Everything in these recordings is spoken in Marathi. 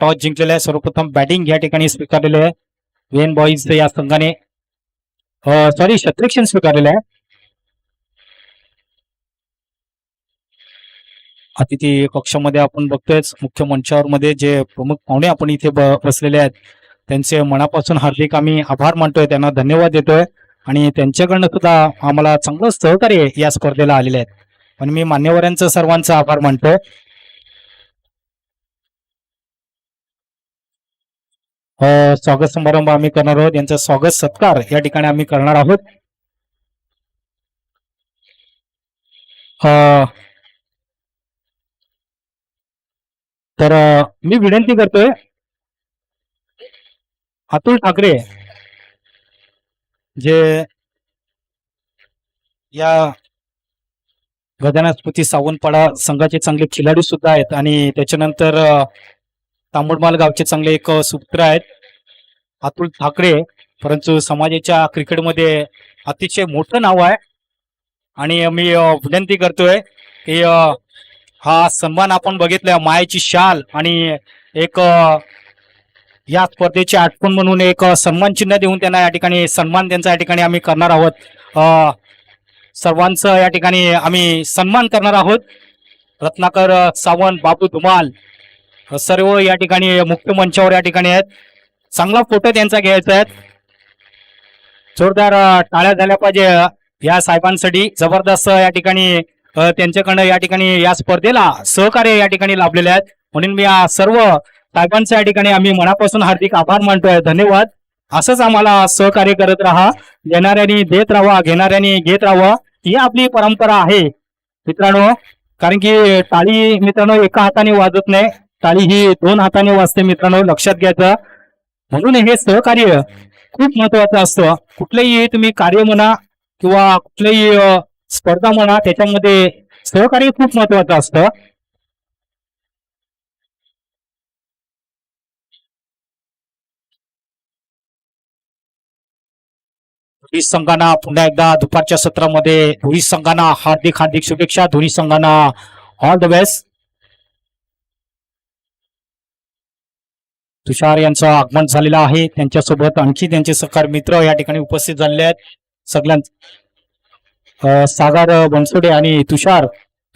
टॉस जिंकलेला आहे. सर्वप्रथम बॅटिंग या ठिकाणी स्वीकारलेले आहे वेन बॉईज या संघाने, सॉरी क्षेत्ररक्षण स्वीकारलेलं आहे. अतिथी कक्षामध्ये आपण बघतोय मुख्य मंचावर मध्ये जे प्रमुख पाहुणे आपण इथे बसलेले आहेत त्यांचे मनापासून हार्दिक आम्ही आभार मानतोय, त्यांना धन्यवाद देतोय आणि त्यांच्याकडनं सुद्धा आम्हाला चांगलं सहकार्य या स्पर्धेला आलेले आहेत. पण मी मान्यवरांचं सर्वांचा आभार मानतोय. स्वागत समारंभ आम्ही करणार आहोत, यांचा स्वागत सत्कार या ठिकाणी आम्ही करणार आहोत. तर मी विनंती करतोय अतुल ठाकरे जे या गजानन स्मृती सावंतपाडा संघाचे चांगले खिलाडी सुद्धा आहेत आणि त्याच्यानंतर तांबडमाल गावचे चांगले एक सुपुत्र आहेत अतुल ठाकरे, परंतु समाजाच्या क्रिकेटमध्ये अतिशय मोठं नाव आहे आणि मी विनंती करतोय की हा सन्मान आपण बघितला मायेची शाल आणि एक या स्पर्धेची आठवण म्हणून एक सन्मान चिन्ह देऊन त्यांना या ठिकाणी सन्मान त्यांचा या ठिकाणी आम्ही करणार आहोत. सर्वांचं या ठिकाणी आम्ही सन्मान करणार आहोत. रत्नाकर सावंत, बाबू धुमाल सर्व या ठिकाणी मुख्य मंचावर या ठिकाणी आहेत. चांगला फोटो त्यांचा घ्यायचा आहे. जोरदार टाळ्या झाल्या पाहिजे या साहेबांसाठी. जबरदस्त या ठिकाणी त्यांच्याकडनं या ठिकाणी या स्पर्धेला सहकार्य या ठिकाणी लाभलेले आहेत, म्हणून मी या सर्व साहेबांचं या ठिकाणी आम्ही मनापासून हार्दिक आभार मानतोय. धन्यवाद. असंच आम्हाला सहकार्य करत राहा, देणाऱ्यांनी देत राहा, घेणाऱ्यांनी घेत राहा, ही आपली परंपरा आहे मित्रांनो. कारण की टाळी मित्रांनो एका हाताने वाजत नाही, टाळी ही दोन हाताने वाजते मित्रांनो, लक्षात घ्यायचं. म्हणून हे सहकार्य खूप महत्वाचं असतं. कुठलंही तुम्ही कार्य म्हणा किंवा कुठलंही स्पर्धा म्हणा, त्याच्यामध्ये सहकार्य खूप महत्वाचं असतं. दोन्ही संघांना पुन्हा एकदा दुपारच्या सत्रामध्ये दोन्ही संघांना हार्दिक हार्दिक शुभेच्छा. दोन्ही संघांना ऑल द बेस्ट. तुषार यांचं आगमन झालेलं आहे, त्यांच्यासोबत आणखी त्यांचे सहकारी मित्र या ठिकाणी उपस्थित झालेले आहेत. सगळ्यांचं सागर बनसोडे आणि तुषार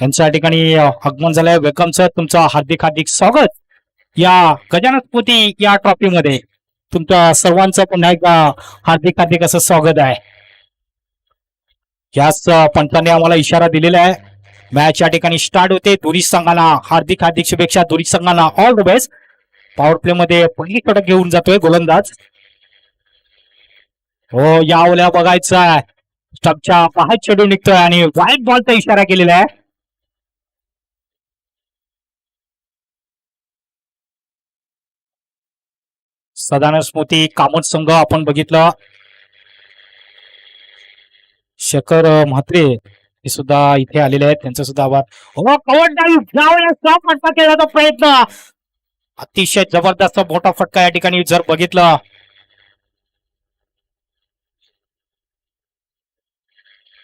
यांच्या ठिकाणी आगमन झालंय. वेलकम सर, तुमचं हार्दिक हार्दिक स्वागत या गजानन स्मृती या ट्रॉफीमध्ये. तुमच्या सर्वांचं पुन्हा एकदा हार्दिक हार्दिक असं स्वागत आहे. याच पंचाने आम्हाला इशारा दिलेला आहे, मॅच या ठिकाणी स्टार्ट होते. दोन्ही संघांना हार्दिक हार्दिक शुभेच्छा, दोन्ही संघांना all the best. Power play मध्ये पहिली षटक घेऊन जातोय गोलंदाज. हो, या ओल्या बघायचं आहे, स्टंपच्या बाहेर चेंडू निघतोय आणि वाईट बॉलचा इशारा केलेला आहे. सदानंद स्मृती कामत संघ आपण बघितलं. शेखर म्हात्रे हे सुद्धा इथे आलेले आहेत, त्यांचा सुद्धा आभार. हो, फटका केल्याचा प्रयत्न, अतिशय जबरदस्त मोठा फटका या ठिकाणी जर बघितलं.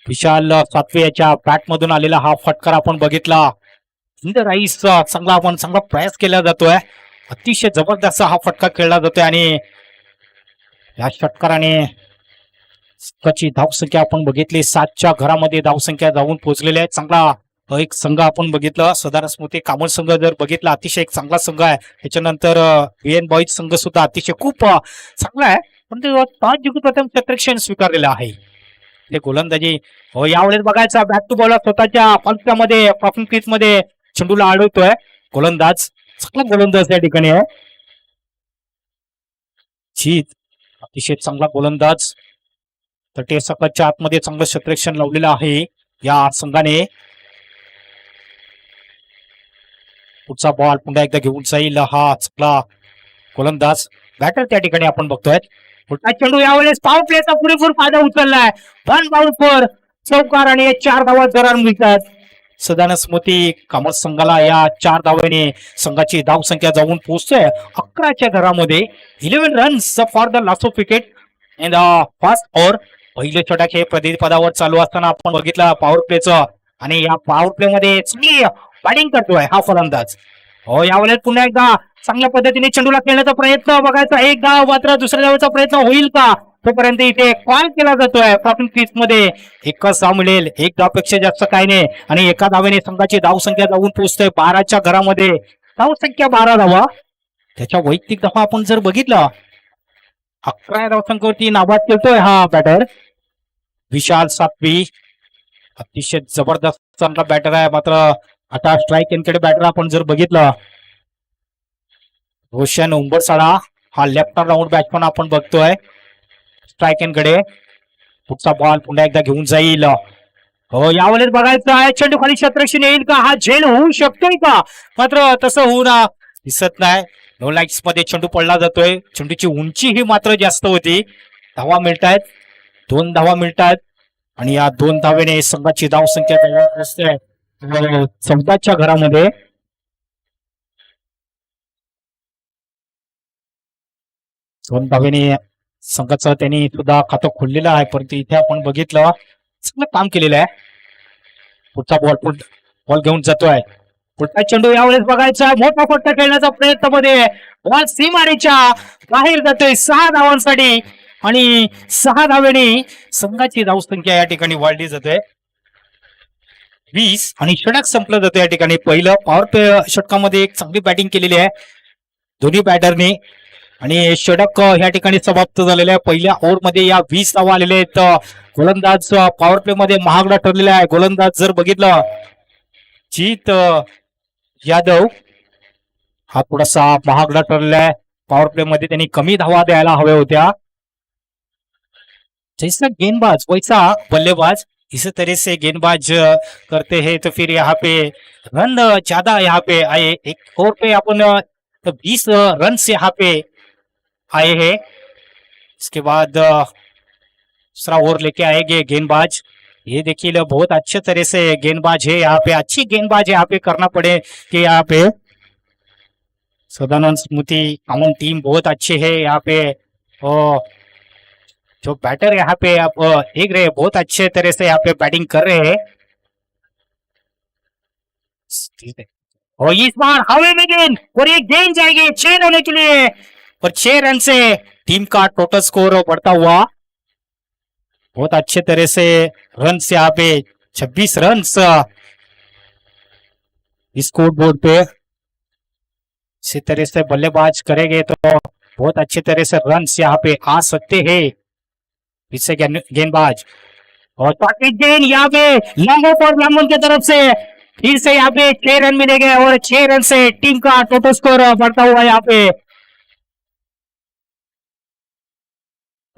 विशाल सातवे याच्या बॅट मधून आलेला हा फटकार आपण बघितला. राईस चांगला आपण चांगला प्रयास केला जातोय, अतिशय जबरदस्त हा फटका खेळला जातोय आणि या षटकाराने संघाची धावसंख्या आपण बघितली 7च्या घरामध्ये धावसंख्या जाऊन पोहोचलेली आहे. चांगला एक संघ आपण बघितलं. सदानंद स्मृती कामत संघ जर बघितला अतिशय एक चांगला संघ आहे. त्याच्यानंतर VN बॉईज संघ सुद्धा अतिशय खूप चांगला आहे, पण टॉस जिंकून प्रथम क्षेत्ररक्षण स्वीकारलेलं आहे. ते गोलंदाजी यावेळेस बघायचा बॅक टू बॉलर स्वतःच्या पंचामध्ये पासून क्रीज मध्ये चेंडूला अडवतोय गोलंदाज. चांगला गोलंदाज या ठिकाणी आहे. जीत अतिशय चांगला गोलंदाज. तर ते सकाळच्या आतमध्ये चांगलं क्षेत्ररक्षण लावलेलं आहे या संघाने. पुढचा बॉल पुन्हा एकदा घेऊन जाईल हा चांगला गोलंदाज बॅटर त्या ठिकाणी आपण बघतोय. पुढचा चेंडू यावेळेस पॉवर प्लेचा पुरेपूर फायदा उचललाय. 1 बाउंड फॉर चौकार आणि 4 धावा जरार मिळतात. सदानंद स्मृती कामत संघाला या 4 धावांनी संघाची धावसंख्या जाऊन पोहोचते 11च्या घरामध्ये. 11 runs for the loss of wicket in the first over. पहिले षटक हे पदावर चालू असताना आपण बघितलं पॉवर प्लेचं, आणि या पॉवर प्ले मध्ये चांगली बॅटिंग करतोय हा फलंदाज. हो, यावेळेस पुन्हा एकदा चांगल्या पद्धतीने चेंडूला खेळण्याचा प्रयत्न बघायचा. एक धाव मात्र दुसऱ्या धावेचा प्रयत्न होईल का? तोपर्यंत इथे कॉल केला जातोय प्रॉफिट क्रीज मध्ये. एकच धाव मिळेल, एक धावपेक्षा जास्त काही नाही. आणि एका धावेने संघाची धावसंख्या जाऊन पोहोचतोय 12च्या घरामध्ये. धावसंख्या 12 धावा. त्याच्या वैयक्तिक धावा आपण जर बघितलं, 11 धावसंख्येवरती नाबाद केलतोय हा बॅटर विशाल सातवी. अतिशय जबरदस्त चांगला बॅटर आहे. मात्र आता स्ट्राईक एनकडे बॅटर आपण जर बघितलं, रोशन उंबरसाडा हा लेफ्ट राऊंड बॅट्समन आपण बघतोय स्ट्राईक एनकडे. पुढचा बॉल पुन्हा एकदा घेऊन जाईल. हो, यावेळेस बघायचं आहे चेंडू खाली क्षेत्ररक्षण येईल का? हा झेल होऊ शकतोय का? मात्र तसं होऊन दिसत नाही. नो लाईट्स मध्ये चेंडू पडला जातोय. चेंडूची उंची ही मात्र जास्त होती. धावा मिळतायत, 2 धावा मिळतायत. आणि या 2 धावेने संघाची धावसंख्या 14च्या घरामध्ये. दोन धावेने संघाचं त्यांनी सुद्धा खातं खोललेलं आहे. परंतु इथे आपण बघितलं चांगलं काम केलेलं आहे. पुढचा बॉल घेऊन जातोय. पुढचा चेंडू यावेळेस बघायचा, मोठा फटका खेळण्याचा प्रयत्न मध्ये बॉल सीमारेच्या बाहेर जातोय 6 धावांसाठी. आणि 6 धावेने संघाची धावसंख्या या ठिकाणी वाढली जाते 20. आणि षटक संपलं जातं या ठिकाणी. पहिलं पॉवर प्ले षटकामध्ये एक चांगली बॅटिंग केलेली आहे दोन्ही बॅटरनी. आणि षटक या ठिकाणी समाप्त झालेलं आहे. पहिल्या ओव्हरमध्ये या 20 धावा आलेल्या आहेत. गोलंदाज पॉवर प्ले मध्ये महागडा ठरलेला आहे. गोलंदाज जर बघितलं जीत यादव हा थोडासा महागडा ठरलेला आहे. पॉवर प्ले मध्ये त्यांनी कमी धावा द्यायला हव्या होत्या. जैसा गेंदबाज वैसा बल्लेबाज, इस तरह से गेंदबाज करते हैं तो फिर यहाँ पे रन ज्यादा यहाँ पे आए. एक ओवर पे अपन 20 रन से यहाँ पे आए हैं. इसके बाद दूसरा ओवर लेके आएंगे गेंदबाज. ये देखिए बहुत अच्छे तरह से गेंदबाज है यहाँ पे. अच्छी गेंदबाज यहाँ पे करना पड़े कि यहाँ पे सदानंद स्मृति अमन टीम बहुत अच्छे है यहाँ पे. और जो बैटर यहाँ पे आप देख रहे हैं बहुत अच्छे तरह से यहाँ पे बैटिंग कर रहे हैं. और इस बार हवे में गेंद और एक गेंद जाएगी 6 होने के लिए. और 6 रन से टीम का टोटल स्कोर बढ़ता हुआ. बहुत अच्छे तरह से रन से यहाँ पे 26 रन स्कोर बोर्ड पे. इसी तरह से बल्लेबाज करेंगे तो बहुत अच्छे तरह से रन यहाँ पे आ सकते हैं. इससे गेंदबाज और गेंद यहाँ पे लॉन्ग ऑफ और ब्राह्मण की तरफ से फिर से यहाँ पे 6 रन मिलेंगे. और 6 रन से टीम का टोटल स्कोर बढ़ता हुआ यहाँ पे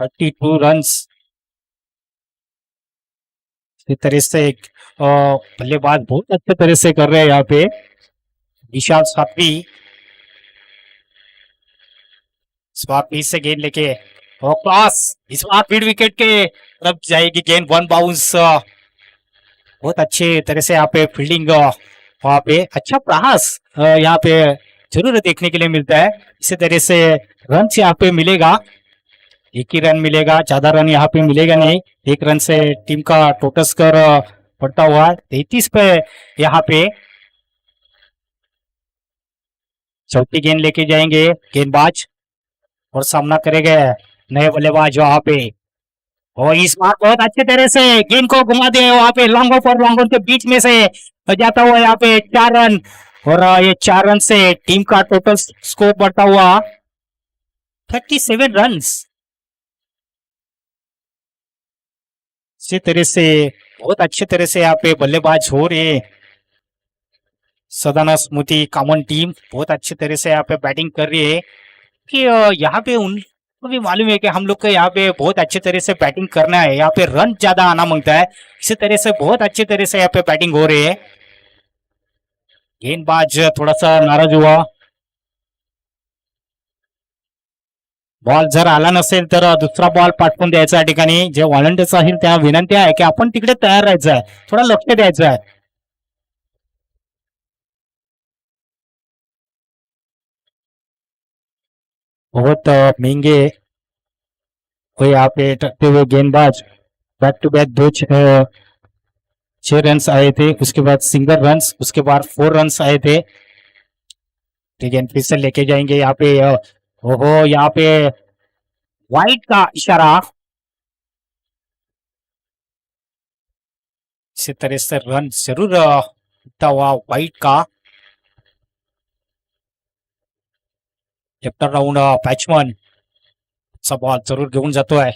32 रन. इस तरह से बल्लेबाज बहुत अच्छे तरह से कर रहे हैं यहाँ पे विशाल सातवी. इस बार फिर से गेंद लेके और क्लास इस बार मिड विकेट के तरफ जाएगी गेंद. 1 बाउंस. बहुत अच्छे तरह से यहाँ पे फील्डिंग, वहाँ पे अच्छा प्रयास यहाँ पे जरूर देखने के लिए मिलता है. इसी तरह से रन यहाँ पे मिलेगा. 1 ही रन मिलेगा, ज्यादा रन यहाँ पे मिलेगा नहीं. 1 रन से टीम का टोटल स्कोर बढ़ता हुआ 33 पे यहाँ पे. चौथी गेंद लेके जाएंगे गेंदबाज और सामना करेंगे नए बल्लेबाज वहां पे. और इस बार बहुत अच्छे तरह से गेंद को घुमा दिया वहां पे. लॉन्ग ऑफ और लॉन्ग ऑन के बीच में से जाता हुआ यहाँ पे 4 रन. और ये 4 रन से टीम का टोटल स्कोर बढ़ता हुआ 37 रन. इसी तरह से बहुत अच्छे तरह से यहाँ पे बल्लेबाज हो रहे. सदानंद स्मृति कॉमन टीम बहुत अच्छे तरह से यहाँ पे बैटिंग कर रही है. कि यहाँ पे उनको भी मालूम है कि हम लोग को यहाँ पे बहुत अच्छे तरह से बैटिंग करना है. यहाँ पे रन ज्यादा आना मांगता है. इसी तरह से बहुत अच्छे तरह से यहाँ पे बैटिंग हो रही है. गेंदबाज थोड़ा सा नाराज हुआ. बॉल जर आला नसेल तर दुसरा बॉल पाठवून द्यायचा. या ठिकाणी जे व्हॉलंटियर्स आहेत त्या विनंती आहे की आपण तिकडे तयार राहायचं आहे, थोडा लक्ष द्यायचं आहे. बहुत महंगे हुए यहाँ पे टकते हुए गेंदबाज. बैक टू बैक 6 रन आए थे. उसके बाद सिंगल रन, उसके बाद 4 रन आए थे. ठीक है, फिर से लेके जाएंगे यहाँ पे ओहो यहाँ पे वाइट का इशारा। इसी तरह से रन जरूर दिखता हुआ वाइट का। लेफ्ट राऊंड बॅट्समन चा बॉल जरूर घेऊन जातोय.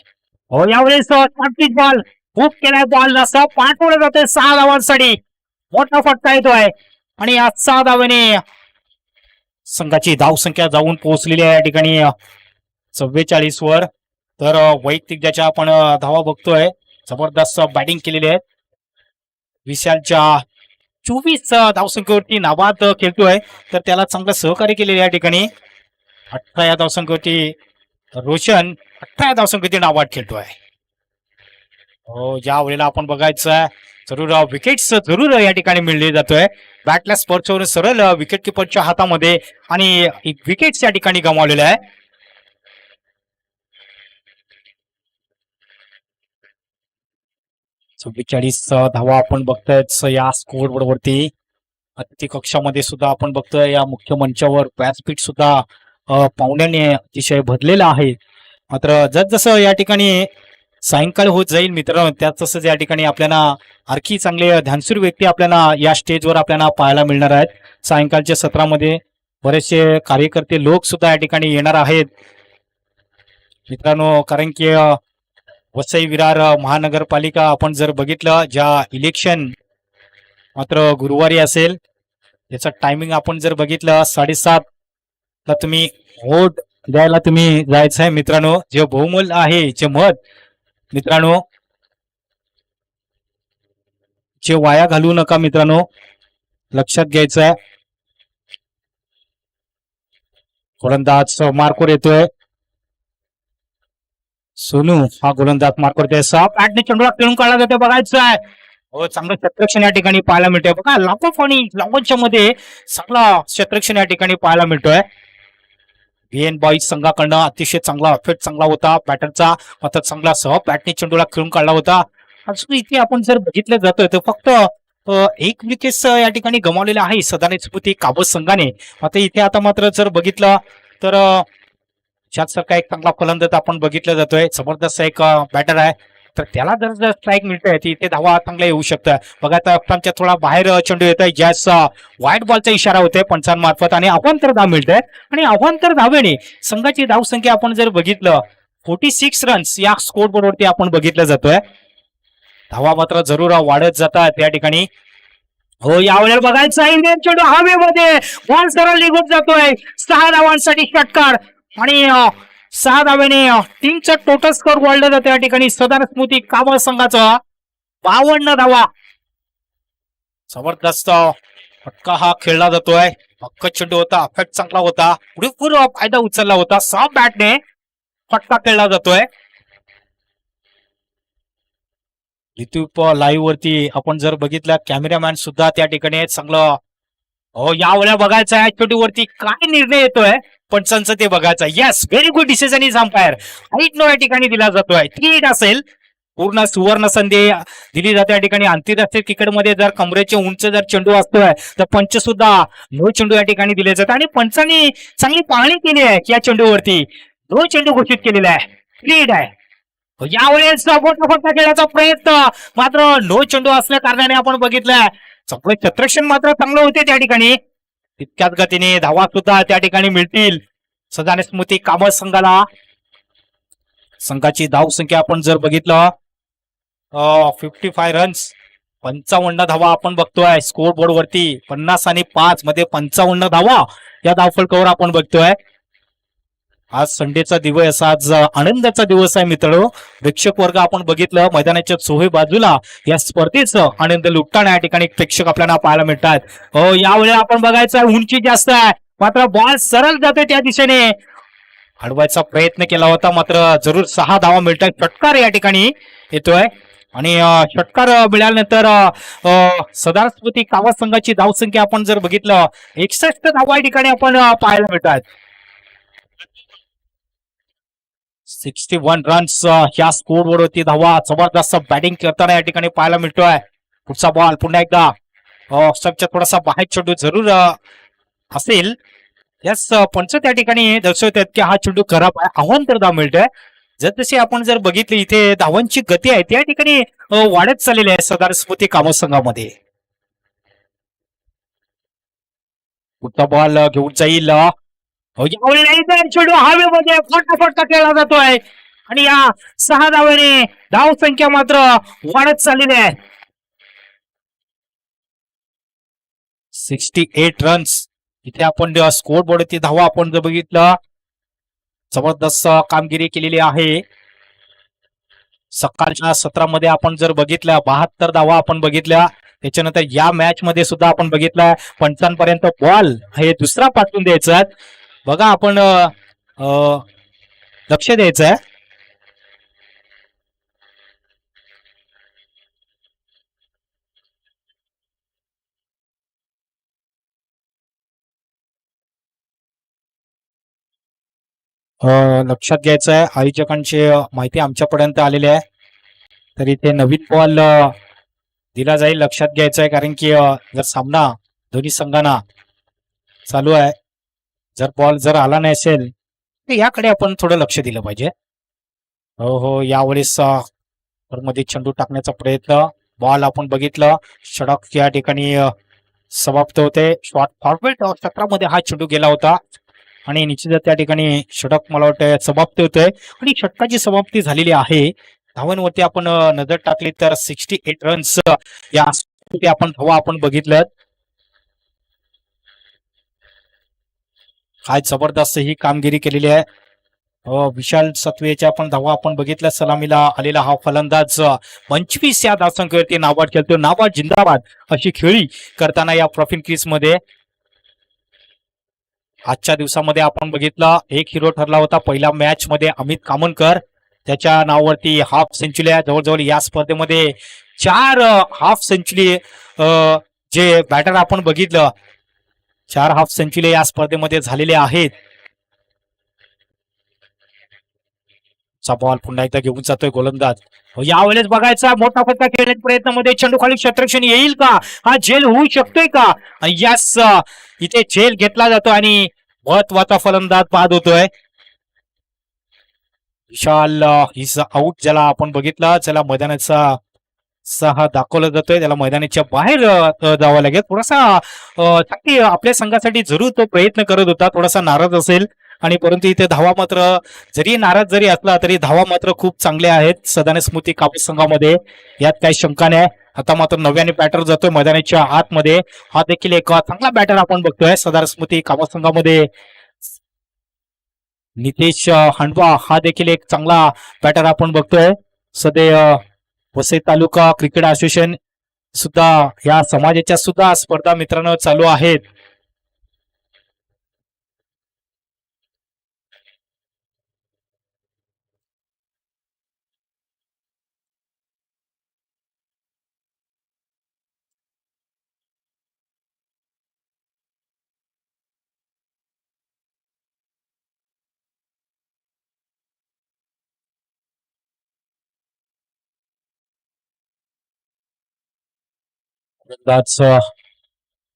हो यावेळेस छत्तीस बॉल खूप केलाय बॉल असं पाठवलं जातोय 6 धावांसाठी. मोठा फटका येतोय आणि या 6 धावेने संघाची धावसंख्या जाऊन पोहोचलेली आहे या ठिकाणी 44 वर. तर वैयक्तिक ज्याच्या आपण धावा बघतोय जबरदस्त बॅटिंग केलेली आहे. विशालच्या 24 धावसंख्येवरती नाबाद खेळतोय तर त्याला चांगलं सहकार्य केलेलं या ठिकाणी. 18 या धावसंख्येवरती रोशन 18 धावसंख्येवरती नाबाद खेळतोय. हो या वेळेला आपण बघायचं जरूर विकेट्स जरूर या ठिकाणी मिळले जातोय. बॅटला स्पर्श होऊन सरळ विकेट किपरच्या हातामध्ये आणि एक विकेट्स या ठिकाणी गमावलेला आहे. चव्वेचाळीस धावा आपण बघतोय या स्कोर बोर्ड वरती. अतिथी कक्षामध्ये सुद्धा आपण बघतोय या मुख्य मंचावर व्यासपीठ सुद्धा पाहुण्याने अतिशय भरलेला आहे. मात्र जसं या ठिकाणी सायंकाळ होत जाईल मित्रांनो त्यात तसंच या ठिकाणी आपल्याला आणखी चांगले ध्यानसूर व्यक्ती आपल्याला या स्टेजवर आपल्याला पाहायला मिळणार आहेत. सायंकाळच्या सत्रामध्ये बरेचसे कार्यकर्ते लोक सुद्धा या ठिकाणी येणार आहेत मित्रांनो. कारण की वसई विरार महानगरपालिका आपण जर बघितलं ज्या इलेक्शन मात्र गुरुवारी असेल याचा टायमिंग आपण जर बघितलं 7:30 ला तुम्ही वोट द्यायला तुम्ही जायचं आहे मित्रांनो. जे बहुमूल आहे जे मत मित्रांनो जे वाया घालवू नका मित्रांनो लक्षात घ्यायचं आहे. गोलंदाज मार्कवर येतोय सोनू हा गोलंदाज मार्कवर येतोय. सहा बॅटने चेंडूला खेळून काढला जातो बघायचं आहे. हो चांगलं क्षेत्ररक्षण या ठिकाणी पाहायला मिळतोय बघा. लाखो आणि लाखोंच्या मध्ये चांगला क्षेत्ररक्षण या ठिकाणी पाहायला मिळतोय. VN बॉईज संघाकडनं अतिशय चांगला अफेक्ट चांगला होता बॅटरचा. मात्र चांगला सह बॅटने चेंडूला खेळून काढला होता. अजून इथे आपण जर बघितलं जातोय तर फक्त एक विकेट या ठिकाणी गमावलेले आहे सदानेस्फूर्ती काबस संघाने. मात्र इथे आता मात्र जर बघितलं तर सारखा एक चांगला फलंदाज आपण बघितलं जातोय. जबरदस्त एक बॅटर आहे तर त्याला जर स्ट्राईक मिळतोय ती इथे धावा चांगल्या येऊ शकतं. बघा आता अफांच्या थोडा बाहेर चेंडू येतोय ज्यास व्हाईट बॉलचा इशारा होतोय पंचांमार्फत आणि अवांतर धाव मिळतोय. आणि अवांतर धावेने संघाची धावसंख्या आपण जर बघितलं 46 रन्स या स्कोर बोर्डवरती आपण बघितलं जातोय. धावा मात्र जरूर वाढत जातात या ठिकाणी. हो यावेळेला बघायचं इंडियन चेंडू हवेमध्ये बॉल सरळ निघून जातोय. 6 धावांसाठी षटकार आणि 6 धावेने टीमचा टोटल स्कोर वाढला जातो या ठिकाणी. सदानस्मृती काबळ संघाचा 52 धावा. जबरदस्त फटका हा खेळला जातोय. हक्क चेंडू होता अफेक्ट चांगला होता पुरेपूर फायदा उचलला होता. 6 बॅटने फटका खेळला जातोय. युट्यूब लाईव्ह वरती आपण जर बघितलं कॅमेरामॅन सुद्धा त्या ठिकाणी चांगलं. हो यावेळेला बघायचं आहे चेंडूवरती काय निर्णय येतोय पंचांचं ते बघायचं. Yes very good decision is umpire. Height no या ठिकाणी दिला जातोय. 3 असेल पूर्ण सुवर्ण संधी दिली जाते या ठिकाणी. आंतरराष्ट्रीय क्रिकेटमध्ये जर कमरेचे उंच जर चेंडू असतोय तर पंच सुद्धा नो चेंडू या ठिकाणी दिले जातात. आणि पंचांनी चांगली पाहणी केली आहे या चेंडूवरती. नो चेंडू घोषित केलेला आहे. 3 आहे. यावेळेस फटका खेळण्याचा प्रयत्न मात्र नो चेंडू असल्या कारणाने आपण बघितलंय चांगलं क्षेत्ररक्षण मात्र चांगलं होते त्या ठिकाणी. तितक्याच गतीने धावा सुद्धा त्या ठिकाणी मिळतील सदानेस्मृती काबळ संघाला. संघाची धावसंख्या आपण जर बघितलं 55 रन्स 55 धावा आपण बघतोय स्कोर बोर्ड वरती. 50 आणि 5 मध्ये 55 धावा या धावफलकावर आपण बघतोय. आज संडेचा दिवस आज आनंदाचा दिवस आहे मित्रांनो. प्रेक्षक वर्ग आपण बघितलं मैदानाच्या चोही बाजूला या स्पर्धेचं आनंद लुटताना या ठिकाणी प्रेक्षक आपल्याला पाहायला मिळतात. हो यावेळेला आपण बघायचं उंची जास्त आहे मात्र बॉल सरळ जातोय त्या दिशेने. अडवायचा प्रयत्न केला होता मात्र जरूर 6 धावा मिळतात. षटकार या ठिकाणी येतोय आणि षटकार मिळाल्यानंतर सदानस्मृती काबळ संघाची धावसंख्या आपण जर बघितलं 61 धावा या ठिकाणी आपण पाहायला मिळतात. 61 रन्स ह्या स्कोर बोर्डवरती धावा. जबरदस्त बॅटिंग करताना या ठिकाणी पाहायला मिळतोय. पुढचा बॉल पुन्हा एकदा स्टंपच्या थोडासा बाहेर चेंडू जरूर असेल यास पंच त्या ठिकाणी दर्शवतात की हा चेंडू खराब आहे, आव्हान तर धाव मिळतंय. जर तशी आपण जर बघितली इथे धावांची गती आहे त्या ठिकाणी वाढत चाललेली आहे सरदार स्मृती कामत संघामध्ये. पुढचा बॉल घेऊन जाईल यावेळी नाही तर चेंडू हवेमध्ये फटाफट केला जातोय आणि या 6 धावाने धाव संख्या मात्र वाढत चाललेली आहे. 68 रन्स इथे आपण स्कोर बोर्डची धावा आपण जर बघितलं जबरदस्त कामगिरी केलेली आहे. सकाळच्या सत्रामध्ये आपण जर बघितल्या 72 धावा आपण बघितल्या. त्याच्यानंतर या मॅच मध्ये सुद्धा आपण बघितलं पंचांपर्यंत बॉल हे दुसरा पाठवून द्यायचा बघा आपण लक्ष द्यायचंय. लक्षात घ्यायचं आहे आयोजकांची माहिती आमच्यापर्यंत आलेली आहे. तर इथे नवीन बॉल दिला जाईल लक्षात घ्यायचं आहे कारण की जर सामना दोन्ही संघांना चालू आहे जर बॉल जर आला नसेल तर याकडे आपण थोडं लक्ष दिलं पाहिजे. हो यावेळेस मध्ये चेंडू टाकण्याचा प्रयत्न बॉल आपण बघितलं षटक या ठिकाणी समाप्त होते. शॉर्ट फॉर्मेट क्षेत्रामध्ये हा चेंडू गेला होता आणि निश्चितच त्या ठिकाणी षटक मला वाटतं समाप्ती होते आणि षटकाची समाप्ती झालेली आहे. धावांवरती आपण नजर टाकली तर 68 रन्स या आपण धावा आपण बघितलं. काय जबरदस्त ही कामगिरी केलेली आहे. विशाल सत्वेच्या आपण धावा आपण बघितल्या. सलामीला आलेला हा फलंदाज 25 या धावसंख्येवरती नाबाद खेळतो. नाबाद जिंदाबाद अशी खेळी करताना या प्रॉफिट क्रीज मध्ये आजच्या दिवसामध्ये आपण बघितलं एक हिरो ठरला होता पहिल्या मॅच मध्ये अमित कामनकर त्याच्या नावावरती हाफ सेंचुरी आहे. जवळजवळ या स्पर्धेमध्ये 4 हाफ सेंचुरी जे बॅटर आपण बघितलं 4 हाफ सेंचुरी या स्पर्धेमध्ये झालेले आहेत. बॉल पुन्हा एकदा घेऊन जातोय गोलंदाज. यावेळेस बघायचा मोठा फटका खेळण्याच्या प्रयत्नामध्ये चेंडू खाली क्षेत्ररक्षण येईल का हा झेल होऊ शकतोय का आणि यास इथे झेल घेतला जातो आणि महत्वाचा फलंदाज बाद होतोय. विशाल इज आउट ज्याला आपण बघितलं ज्याला मैदानाचा सहा दाखवला जातोय त्याला मैदानाच्या बाहेर जावं लागेल. थोडासा आपल्या संघासाठी जरूर तो प्रयत्न करत होता थोडासा नाराज असेल आणि परंतु इथे धावा मात्र जरी नाराज जरी असला तरी धावा मात्र खूप चांगल्या आहेत सदाने स्मृती कापूस संघामध्ये यात काही शंका नाही. आता मात्र नव्याने बॅटर जातोय मैदानाच्या आतमध्ये हा देखील एक चांगला बॅटर आपण बघतोय सदाने स्मृती कापूस संघामध्ये. नितेश हंडवा हा देखील एक चांगला बॅटर आपण बघतोय. सध्या वसई तालुका क्रिकेट असोसिएशन सुद्धा या समाजाच्या सुद्धा स्पर्धा मित्रांनो चालू आहेत.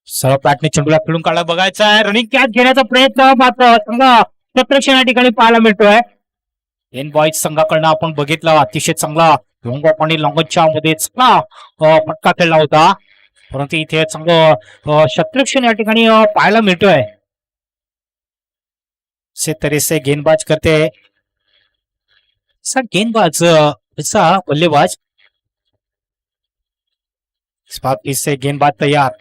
सरळ बॅटने चेंडूला खेळून काढला बघायचा आहे. रनिंग कॅच घेण्याचा प्रयत्न मात्र संघ या ठिकाणी पाहायला मिळतोय. एन बॉईज संघाकडनं आपण बघितलं अतिशय चांगला आणि लॉंगच्या मध्ये चांगला फटका खेळला होता परंतु इथे चांगलं क्षेत्ररक्षण या ठिकाणी पाहायला मिळतोय. से तरी से गेंदबाज करते गेंदबाज ऐसा बल्लेबाज इस बार इससे गेंदबाज तैयार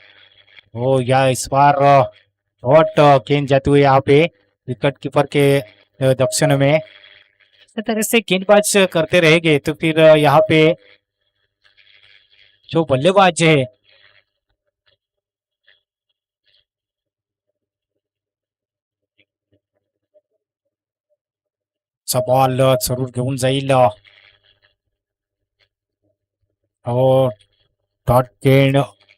हो या इस बार बहुत गेंद जाती हुई यहाँ पे विकेट कीपर के दक्षिण में इस तरह से गेंदबाज करते रहेंगे तो फिर यहाँ पे जो बल्लेबाज है बॉल जरूर घेऊन जाईल डॉट गेंद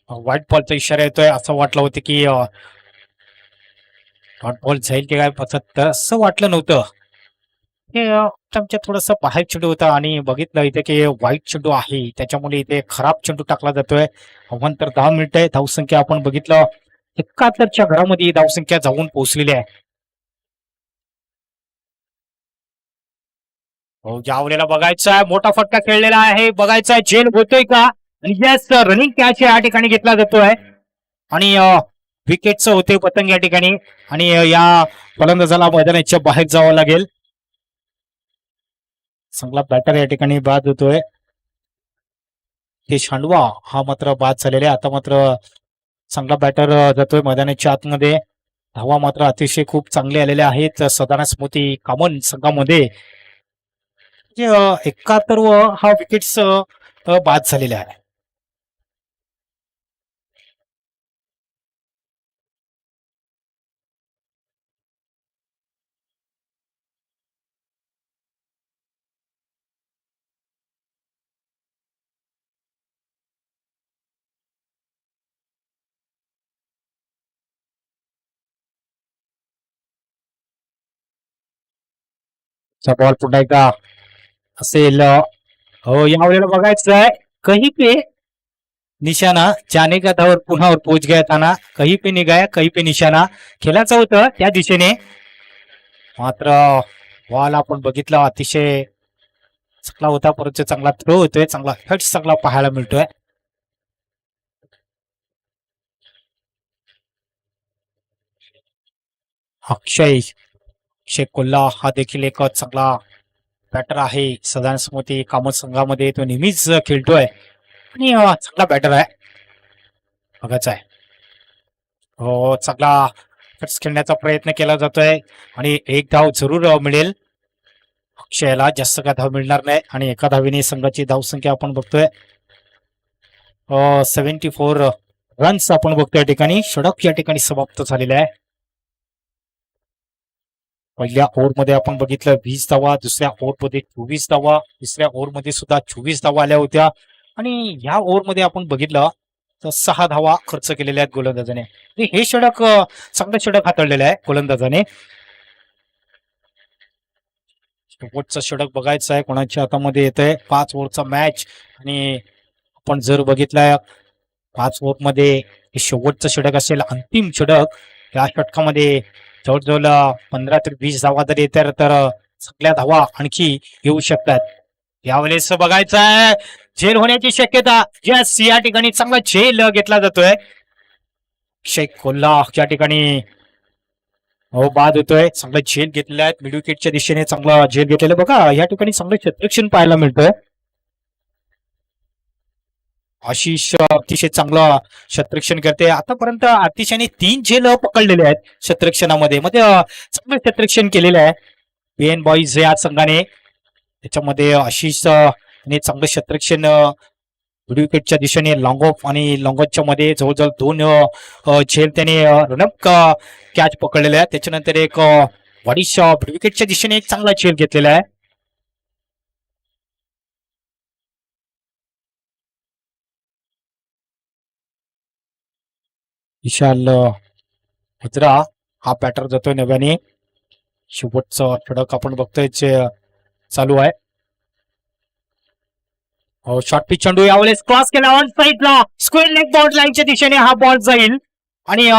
व्हाईट बॉलचा इशारा येतोय. असं वाटलं होतं की डॉट बॉल जाईल की काय तर असं वाटलं नव्हतं. हे आमच्या थोडस बाहेर चेंडू होता आणि बघितलं इथे की व्हाईट चेंडू आहे त्याच्यामुळे इथे खराब चेंडू टाकला जातोय. तर 10 मिनिटं आहे धावसंख्या आपण बघितलं 71च्या घरामध्ये धावसंख्या जाऊन पोहोचलेली आहे. हो, जावलेला बघायचा आहे, मोठा फटका खेळलेला आहे, बघायचा आहे झेल होतोय का. आणि यस, रनिंग कॅच या ठिकाणी घेतला जातोय आणि विकेटचं होते पतंग या ठिकाणी. आणि या फलंदाजाला मैदानाच्या बाहेर जावं लागेल. चांगला बॅटर या ठिकाणी बाद होतोय. ते शांडवा हा मात्र बाद झालेला आहे. आता मात्र चांगला बॅटर जातोय मैदानाच्या आतमध्ये. धावा मात्र अतिशय खूप चांगले आलेले आहेत सदाना स्मृती कामन संघामध्ये. 71 हा विकेट्स बाद झालेला आहे. बॉल पुन्हा एकदा असेल. हो, यावेळेला बघायचं आहे, कहीं पे निशाणा जाने का था और पुन्हा और पोच गया था ना, कहीं पे निघाया कहीं पे निशाणा. खेळायचं होतं त्या दिशेने, मात्र बॉल आपण बघितला अतिशय चांगला होता, परंतु चांगला थ्रो होतोय, चांगला हट चांगला पाहायला मिळतोय. अक्षय अक्षय कोल्हा हा देखील एक चांगला बॅटर आहे सदान स्मृती कामत संघामध्ये. तो नेहमीच खेळतोय आणि चांगला बॅटर आहे. बघायचा आहे. हो, चांगला कट्स खेळण्याचा प्रयत्न केला जातोय आणि एक धाव जरूर मिळेल. अक्षयाला जास्त काय धाव मिळणार नाही आणि एका धावीने संघाची धावसंख्या आपण बघतोय 74 रन्स आपण बघतोय. या ठिकाणी षटक या ठिकाणी समाप्त झालेले आहे. पहिल्या ओव्हरमध्ये आपण बघितलं 20 धावा, दुसऱ्या ओव्हरमध्ये 24 धावा, तिसऱ्या ओव्हरमध्ये सुद्धा 24 धावा आल्या होत्या आणि या ओव्हरमध्ये आपण बघितलं तर 6 धावा खर्च केलेल्या आहेत गोलंदाजाने. हे षटक चांगलं षटक हाताळलेलं आहे गोलंदाजाने. शेवटचं षटक बघायचं आहे कोणाच्या हातामध्ये येतंय. 5 ओव्हरचा मॅच आणि आपण जर बघितलं 5 ओव्हरमध्ये हे शेवटचं षटक असेल, अंतिम षटक. या षटकामध्ये जवळजवळ 15 ते 20 धावा जर येतात तर सगळ्या धावा आणखी येऊ शकतात. यावेळेस बघायचं आहे झेल होण्याची शक्यता. यस, या ठिकाणी चांगला झेल घेतला जातोय. अक्षय कोल्हा या ठिकाणी हो बाद होतोय. चांगला झेल घेतलेला आहे मिड विकेटच्या दिशेने, चांगला झेल घेतलेला बघा. या ठिकाणी चांगलं क्षेत्ररक्षण पाहायला मिळतंय. आशिष अतिशय चांगलं क्षेत्ररक्षण करते. आतापर्यंत आतिशाने 3 झेल पकडलेले आहेत क्षेत्ररक्षणामध्ये. मध्ये चांगलं क्षेत्ररक्षण केलेलं आहे पीएन बॉईज या संघाने. त्याच्यामध्ये आशिष ने चांगलं क्षेत्ररक्षण मिड विकेटच्या दिशेने लॉंग ऑफ आणि लॉंग ऑफच्या मध्ये जवळजवळ 2 झेल त्याने रनअप कॅच पकडलेला आहे. त्याच्यानंतर एक वाडीश मिड विकेटच्या दिशेने एक चांगला झेल घेतलेला आहे. विशाल हजरा हा बॅटर जातोय नव्याने. शेवटचं षटक आपण बघतोय चालू आहे. शॉर्ट पिच चेंडू यावेळेस क्रॉस केला ऑन साईडला, स्क्वेअर लेग बॉल लाईनच्या दिशेने हा बॉल जाईल आणि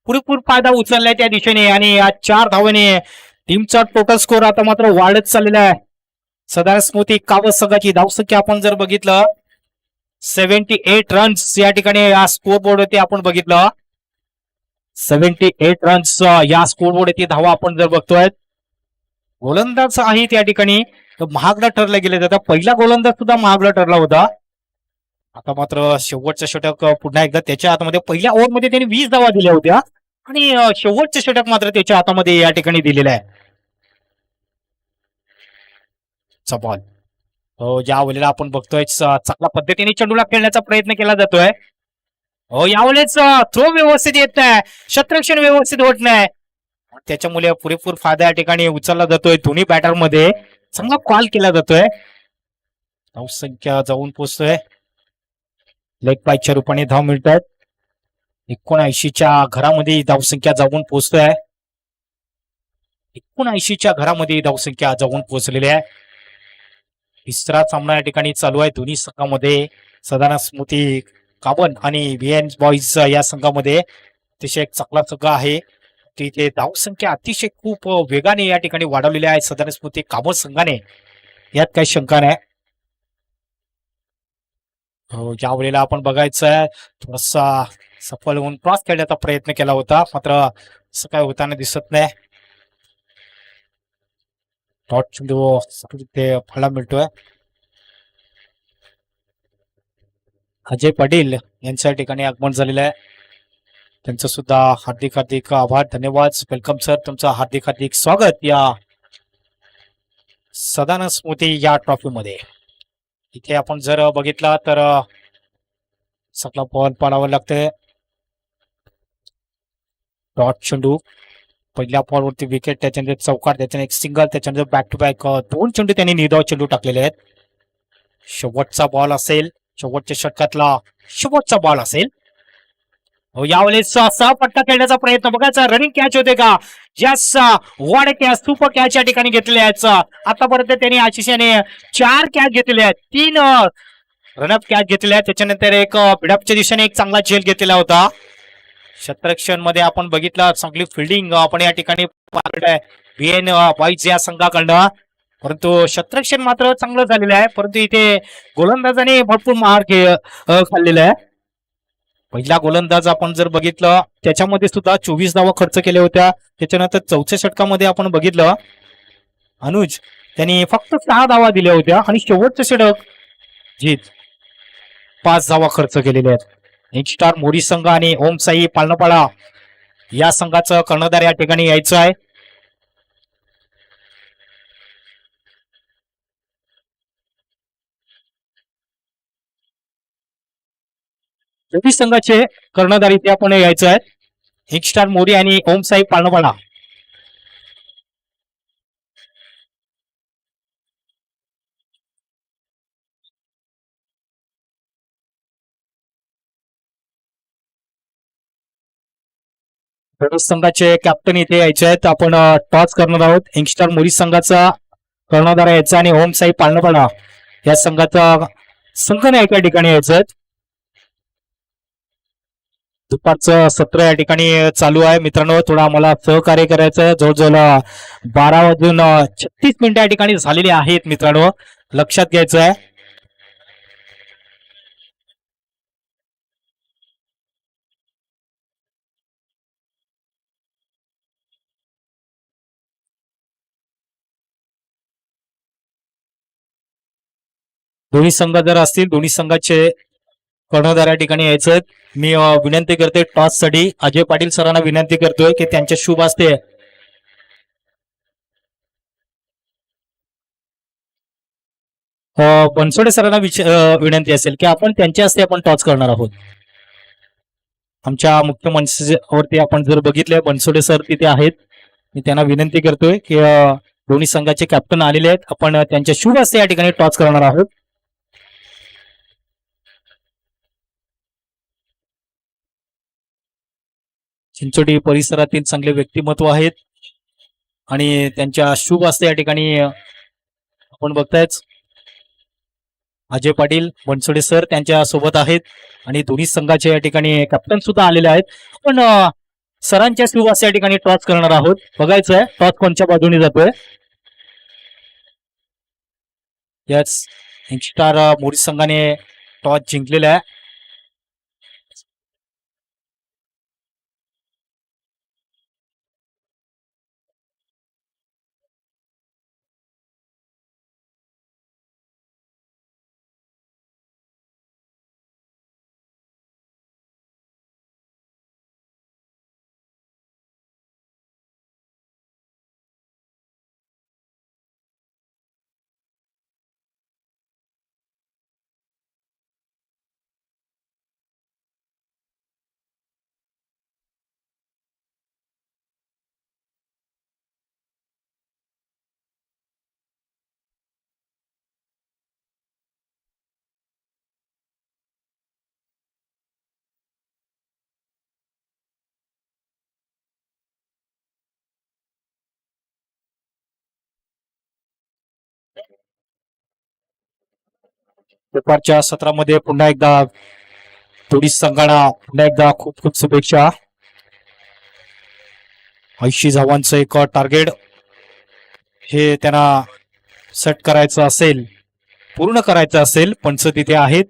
पुरेपूर फायदा उचललाय त्या दिशेने. आणि या 4 धावेने टीमचा टोटल स्कोर आता मात्र वाढत चाललेला आहे. सदान स्मृती कावत संघाची धावसंख्या आपण जर बघितलं 78 रन्स या ठिकाणी या स्कोर बोर्डवरती आपण बघितलं 78 रन्स या स्कोर बोर्डवरती धावा आपण जर बघतोय. गोलंदाज आहेत या ठिकाणी महागडा ठरला गेले जातात. पहिला गोलंदाज सुद्धा महागडा ठरला होता. आता मात्र शेवटचं षटक पुन्हा एकदा त्याच्या हातामध्ये. पहिल्या ओव्हरमध्ये त्यांनी 20 धावा दिल्या होत्या आणि शेवटचं षटक मात्र त्याच्या हातामध्ये या ठिकाणी दिलेलं आहे. बॉल ज्या वेळेला आपण बघतोय चांगल्या पद्धतीने चेंडूला खेळण्याचा प्रयत्न केला जातोय. यावेळेस थ्रो व्यवस्थित येत नाही, क्षेत्ररक्षण व्यवस्थित होत नाही, त्याच्यामुळे पुरेपूर फायदा या ठिकाणी उचलला जातोय. दोन्ही बॅटर मध्ये चांगला कॉल केला जातोय. धावसंख्या जाऊन पोहोचतोय. लेग पायच्या रूपाने धाव मिळतात. 79च्या घरामध्ये धावसंख्या जाऊन पोहोचतोय. 79च्या घरामध्ये धावसंख्या जाऊन पोहोचलेली आहे. तिसरा सामना या ठिकाणी चालू आहे दोन्ही संघामध्ये. सदाना स्मृती काबन आणि व्हीएन बॉईज या संघामध्ये. अतिशय चांगला सगळा आहे. तिथे धावसंख्या अतिशय खूप वेगाने या ठिकाणी वाढवलेली आहे सदान स्मृती कामत संघाने, यात काही शंका नाही. हो, ज्या वेळेला आपण बघायचं थोडासा सफल होऊन क्रॉस खेळण्याचा प्रयत्न केला होता, मात्र असं काय होताना दिसत नाही. डॉट चेंडू ते फळा मिळतोय. अजय पाटील यांच्या ठिकाणी आगमन झालेलं आहे. त्यांचं सुद्धा हार्दिक हार्दिक आभार, धन्यवाद. वेलकम सर, तुमचं हार्दिक हार्दिक स्वागत या सदानंद स्मृती या ट्रॉफी मध्ये. इथे आपण जर बघितला तर सगळा बॉल पाडावं लागतंय. डॉट चेंडू पहिल्या बॉलवरती विकेट, त्याच्यानंतर चौकार, त्याच्यानंतर एक सिंगल, त्याच्यानंतर बॅक टू बॅक 2 चेंडू त्यांनी निर्धाव चेंडू टाकलेले आहेत. शेवटचा बॉल असेल, शेवटच्या षटकातला शेवटचा बॉल असेल. हो, यावेळेस सहा पट्टा खेळण्याचा प्रयत्न बघायचा. रनिंग कॅच होते का? Yes, what catch, super catch या ठिकाणी घेतले आहेत. आतापर्यंत त्यांनी आशिष याने 4 कॅच घेतलेले आहेत, 3 रनअप कॅच घेतलेले आहेत. त्याच्यानंतर एक बिडअपच्या दिशेने एक चांगला झेल घेतलेला होता. क्षेत्ररक्षण मध्ये आपण बघितलं चांगली फिल्डिंग आपण या ठिकाणी पाहिलंय VN बॉईज या संघाकडनं, परंतु क्षेत्ररक्षण मात्र चांगलं झालेलं आहे. परंतु इथे गोलंदाजाने भरपूर मार खाल्लेला आहे. पहिला गोलंदाज आपण जर बघितलं त्याच्यामध्ये सुद्धा 24 धावा खर्च केल्या होत्या. त्याच्यानंतर चौथ्या षटकामध्ये आपण बघितलं अनुज त्यांनी फक्त 6 धावा दिल्या होत्या आणि शेवटचं षटक जीत 5 धावा खर्च केलेल्या आहेत. एक स्टार मोरी संघ आणि ओम साई पालनपाडा या संघाचं कर्णधार या ठिकाणी यायचं आहे. दोन्ही संघाचे कर्णधार इथे आपण यायचं आहे. एक स्टार मोरी आणि ओम साई पालनपाडा. संघाचे कॅप्टन इथे यायचे आहेत. आपण टॉस करणार आहोत. यंगस्टार मोरी संघाचा कर्णधार यायचा आणि ओम साई पालनपाडा या संघाचा संघनायक या ठिकाणी यायचं आहे. दुपारचं सत्र या ठिकाणी चालू आहे मित्रांनो. थोडं आम्हाला सहकार्य करायचं आहे. जवळजवळ 12 वाजून 36 या ठिकाणी झालेली आहेत मित्रांनो, लक्षात घ्यायचं आहे. दोन्ही संघ जर असतील, दोन्ही संघाचे कर्णधार या ठिकाणी यायचं. मी विनंती करते टॉस साठी अजय पाटील सरांना विनंती करतोय की त्यांच्या शुभ हस्ते बनसोडे सरांना विनंती असेल की आपण त्यांच्या हस्ते आपण टॉस करणार आहोत. आमच्या मुख्य मंचावरती आपण जर बघितले बनसोडे सर तिथे आहेत. मी त्यांना विनंती करतोय की दोन्ही संघाचे कॅप्टन आलेले आहेत, आपण त्यांच्या शुभ हस्ते या ठिकाणी टॉस करणार आहोत. चिंचोटी परिसरातील चांगले व्यक्तिमत्व आहेत आणि त्यांच्या शुभ हस्ते या ठिकाणी आपण बघतायच अजय पाटील बनसोडे सर त्यांच्या सोबत आहेत आणि दोन्ही संघाचे या ठिकाणी कॅप्टन सुद्धा आलेले आहेत. आपण सरांच्या शुभ हस्ते या ठिकाणी टॉस करणार आहोत. बघायचं आहे टॉस कोणत्या बाजूने जातोय. यस, स्टार मोरी संघाने टॉस जिंकलेला आहे. दुपारच्या सत्रामध्ये पुन्हा एकदा दोन्ही संघांना पुन्हा एकदा खूप खूप शुभेच्छा. 80 धावांचं एक टार्गेट हे त्यांना सेट करायचं असेल, पूर्ण करायचं असेल. पंच तिथे आहेत.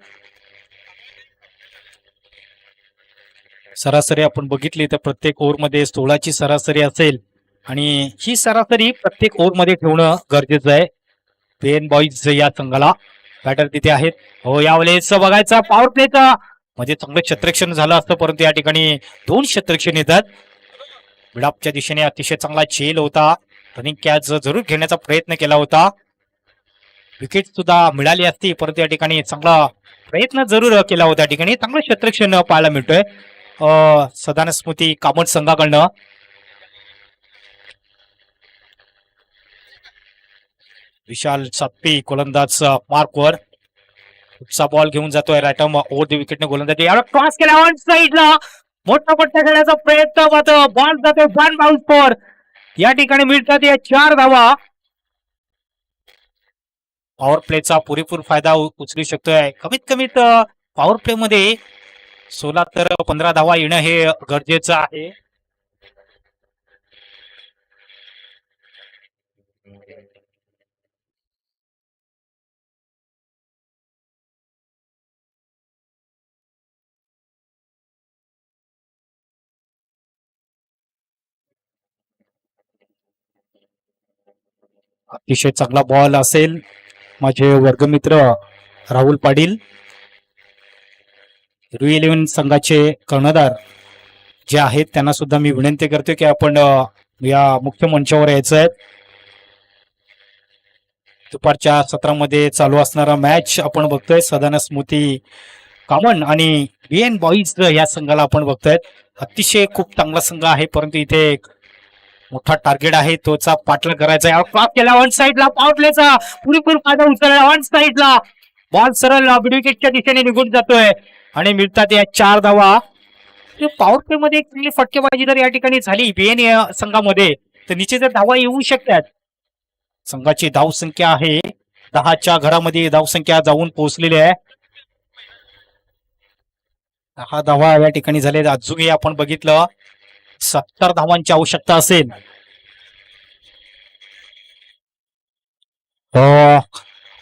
सरासरी आपण बघितली तर प्रत्येक ओव्हरमध्ये 16ची सरासरी असेल आणि ही सरासरी प्रत्येक ओव्हरमध्ये ठेवणं गरजेचं आहे. पेन बॉईज या संघाला बॅटर तिथे आहेत. हो, यावेळेस बघायचा पॉवर प्लेचा म्हणजे चांगलं क्षेत्ररक्षण झालं असतं, परंतु या ठिकाणी 2 क्षेत्ररक्षण येतात. विडापच्या दिशेने अतिशय चांगला झेल होता. रनिंग कॅच जरूर घेण्याचा प्रयत्न केला होता. विकेट सुद्धा मिळाली असती, परंतु या ठिकाणी चांगला प्रयत्न जरूर केला होता. या ठिकाणी चांगलं क्षेत्ररक्षण पाहायला मिळतोय सदानंद स्मृती कामत संघाकडनं. विशाल सातपी गोलंदाज मार्कवर चा बॉल घेऊन जातोय. रायटम ओव्हर द विकेटने गोलंदाजी क्रॉस केला ऑन साईडला. मोठा पट्टा खेळण्याचा प्रयत्न मात्र बॉल जातोय फॅन बाउन्स फॉर. या ठिकाणी मिळतात या 4 धावा. पॉवर प्लेचा पुरेपूर फायदा उचलू शकतोय. कमीत कमीत पॉवर प्ले मध्ये 16 तर 15 धावा येणं हे गरजेचं आहे. अतिशय चांगला बॉल असेल. माझे वर्गमित्र राहुल पाटील रुई 11 संघाचे कर्णधार जे आहेत त्यांना सुद्धा मी विनंती करतो की आपण या मुख्य मंचावर यायचं आहे. दुपारच्या सत्रामध्ये चालू असणारा मॅच आपण बघतोय. सदानंद स्मृती कामन आणि बीएन बॉईज या संघाला आपण बघतोय. अतिशय खूप चांगला संघ आहे, परंतु इथे एक मोठा टार्गेट आहे, तोचा पाठलाग करायचा आहे. क्रॉस केला ऑन साईडला. पॉवर प्लेचा पुरेपूर फायदा उचलला ऑन साईडला. बॉल सरळ विकेटच्या दिशेने निघून जातोय आणि मिळतात या 4 धावा. पॉवर प्ले मध्ये एक चांगली फटकेबाजी जर या ठिकाणी झाली बीएन या संघामध्ये तर निश्चित धावा येऊ शकतात. संघाची धावसंख्या आहे 10च्या घरामध्ये धावसंख्या जाऊन पोहोचलेली आहे. 10 धावा या ठिकाणी झाले. अजूनही आपण बघितलं 70 धावांची आवश्यकता असेल.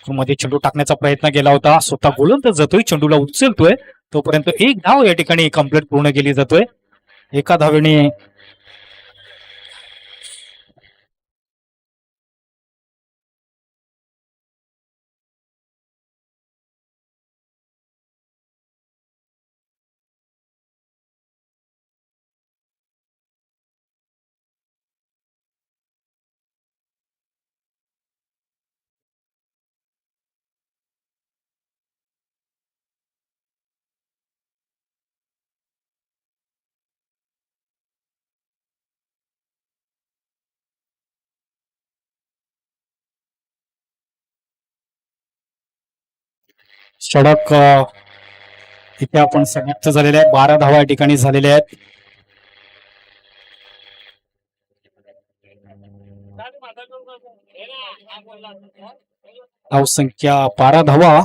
मध्ये चेंडू टाकण्याचा प्रयत्न केला होता. स्वतः गोलंदाज जातोय, चेंडूला उचलतोय, तोपर्यंत एक धाव या ठिकाणी कंप्लीट पूर्ण केली जातोय. एका धावेने षडक इथे आपण समाप्त झालेले आहेत. 12 धावा या ठिकाणी झालेल्या आहेत. धावसंख्या 12 धावा.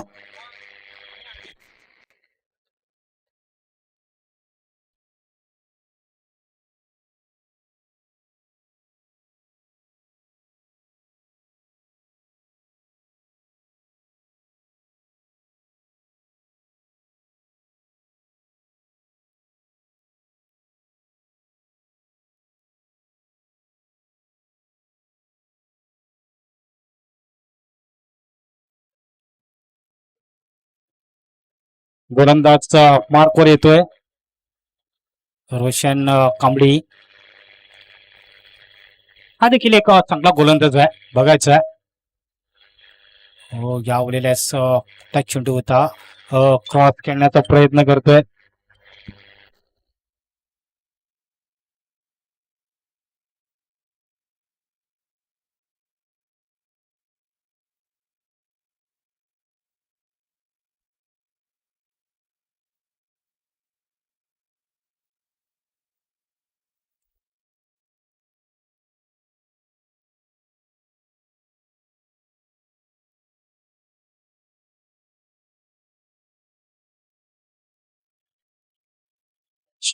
गोलंदाज मार्कवर येतोय रोशन कांबळी. हा देखील एक चांगला गोलंदाज आहे, बघायचा आहे. हो, यावेळेस टच चेंडू होता. क्रॉस खेळण्याचा प्रयत्न करतोय.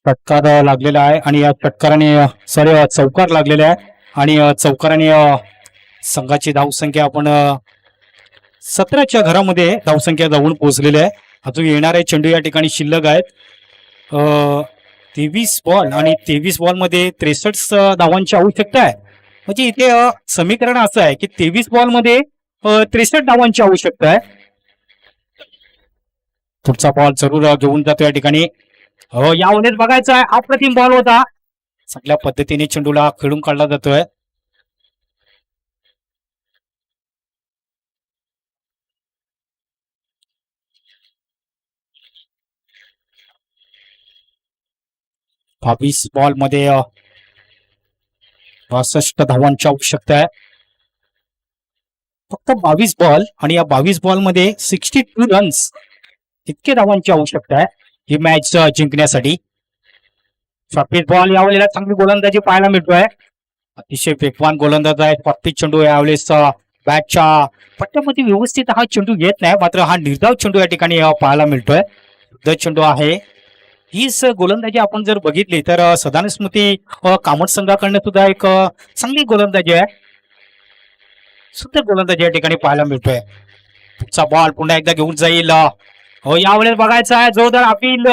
षटकार लागलेला आहे आणि या षटकाराने सॉरी चौकार लागलेला आहे आणि चौकाराने संघाची धावसंख्या आपण 17च्या घरामध्ये धावसंख्या जाऊन पोहोचलेली आहे. अजून येणारे चेंडू या ठिकाणी शिल्लक आहेत. 23 बॉल आणि 23 बॉल मध्ये 63 धावांची आवश्यकता आहे. म्हणजे इथे समीकरण असं आहे की 23 बॉल मध्ये 63 धावांची आवश्यकता आहे. पुढचा बॉल जरूर घेऊन जातो या ठिकाणी. यावेळेस बघायचं आहे, अप्रतिम बॉल होता. चांगल्या पद्धतीने चेंडूला खेळून काढला जातोय. बावीस बॉल मध्ये 62 धावांची आवश्यकता आहे. फक्त 22 बॉल आणि या 22 बॉल मध्ये 62 रन्स इतके धावांची आवश्यकता आहे ही मॅच जिंकण्यासाठी. 26 बॉल यावेळेला चांगली गोलंदाजी पाहायला मिळतोय. अतिशय वेगवान गोलंदाज आहे. 35 चेंडू यावेळेस बॅटच्या पट्ट्यामध्ये व्यवस्थित हा चेंडू घेत नाही, मात्र हा निर्धाव चेंडू या ठिकाणी पाहायला मिळतोय. चेंडू आहे. हीच गोलंदाजी आपण जर बघितली तर सदान स्मृती कामत संघाकडनं सुद्धा एक चांगली गोलंदाजी आहे. सुंदर गोलंदाजी या ठिकाणी पाहायला मिळतोय. पुढचा बॉल पुन्हा एकदा घेऊन जाईल. यावेळेस बघायचा आहे जोरदार अपील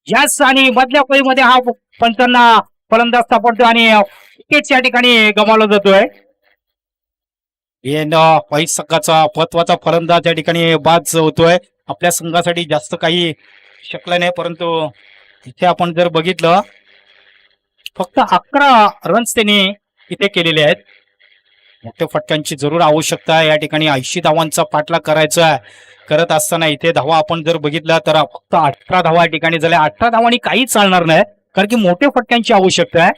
यास आणि मधल्या फळीमध्ये हा पंचांना फलंदाज सापडतो आणि विकेट या ठिकाणी गमावला जातोय. वाईट संघाचा महत्वाचा फलंदाज या ठिकाणी बाद होतोय. आपल्या संघासाठी जास्त काही शकलं नाही, परंतु इथे आपण जर बघितलं फक्त 11 रन्स त्यांनी इथे केलेले आहेत. मोठ्या फटक्यांची जरूर आवश्यकता आहे. या ठिकाणी 80 धावांचा पाठलाग करायचा आहे. करत असताना इथे धावा आपण जर बघितला तर फक्त 18 धावा या ठिकाणी झाल्या. 18 धावांनी काहीच चालणार नाही, कारण की मोठ्या फटक्यांची आवश्यकता आहे.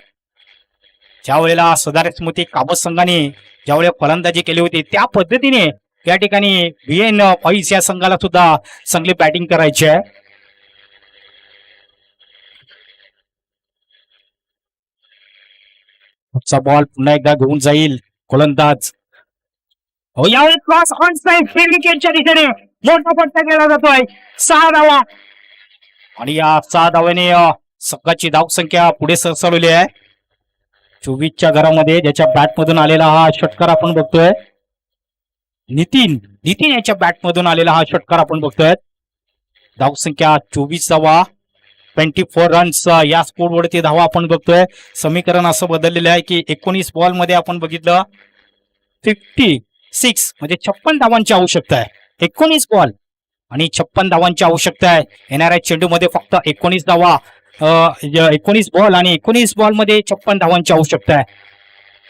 ज्या वेळेला सदान स्मृती काबत संघाने ज्यावेळेला फलंदाजी केली होती त्या पद्धतीने या ठिकाणी VN व्हाईस या संघाला सुद्धा चांगली बॅटिंग करायची आहे. पुढचा बॉल पुन्हा एकदा घेऊन जाईल गोलंदाज. यावेळेस क्रॉस ऑन साइड फील्ड विकेटच्या दिशेने मोठा फटका केला जातोय. 6 धावा आणि या 6 धाव्याने संघाची धावसंख्या पुढे सरसावलेली आहे. 24च्या घरामध्ये ज्याच्या बॅटमधून आलेला हा षटकार आपण बघतोय. नितीन याच्या बॅटमधून आलेला हा षटकार आपण बघतोय. धावसंख्या 24 धावा, 24 रन्स या स्कोरवरती धावा आपण बघतोय. समीकरण असं बदललेलं आहे की 19 बॉल मध्ये आपण बघितलं 56 म्हणजे 56 धावांची आवश्यकता आहे. 19 बॉल आणि 56 धावांची आवश्यकता आहे. येणाऱ्या चेंडूमध्ये फक्त 19 धावा, 19 बॉल आणि 19 बॉल मध्ये 56 धावांची आवश्यकता आहे.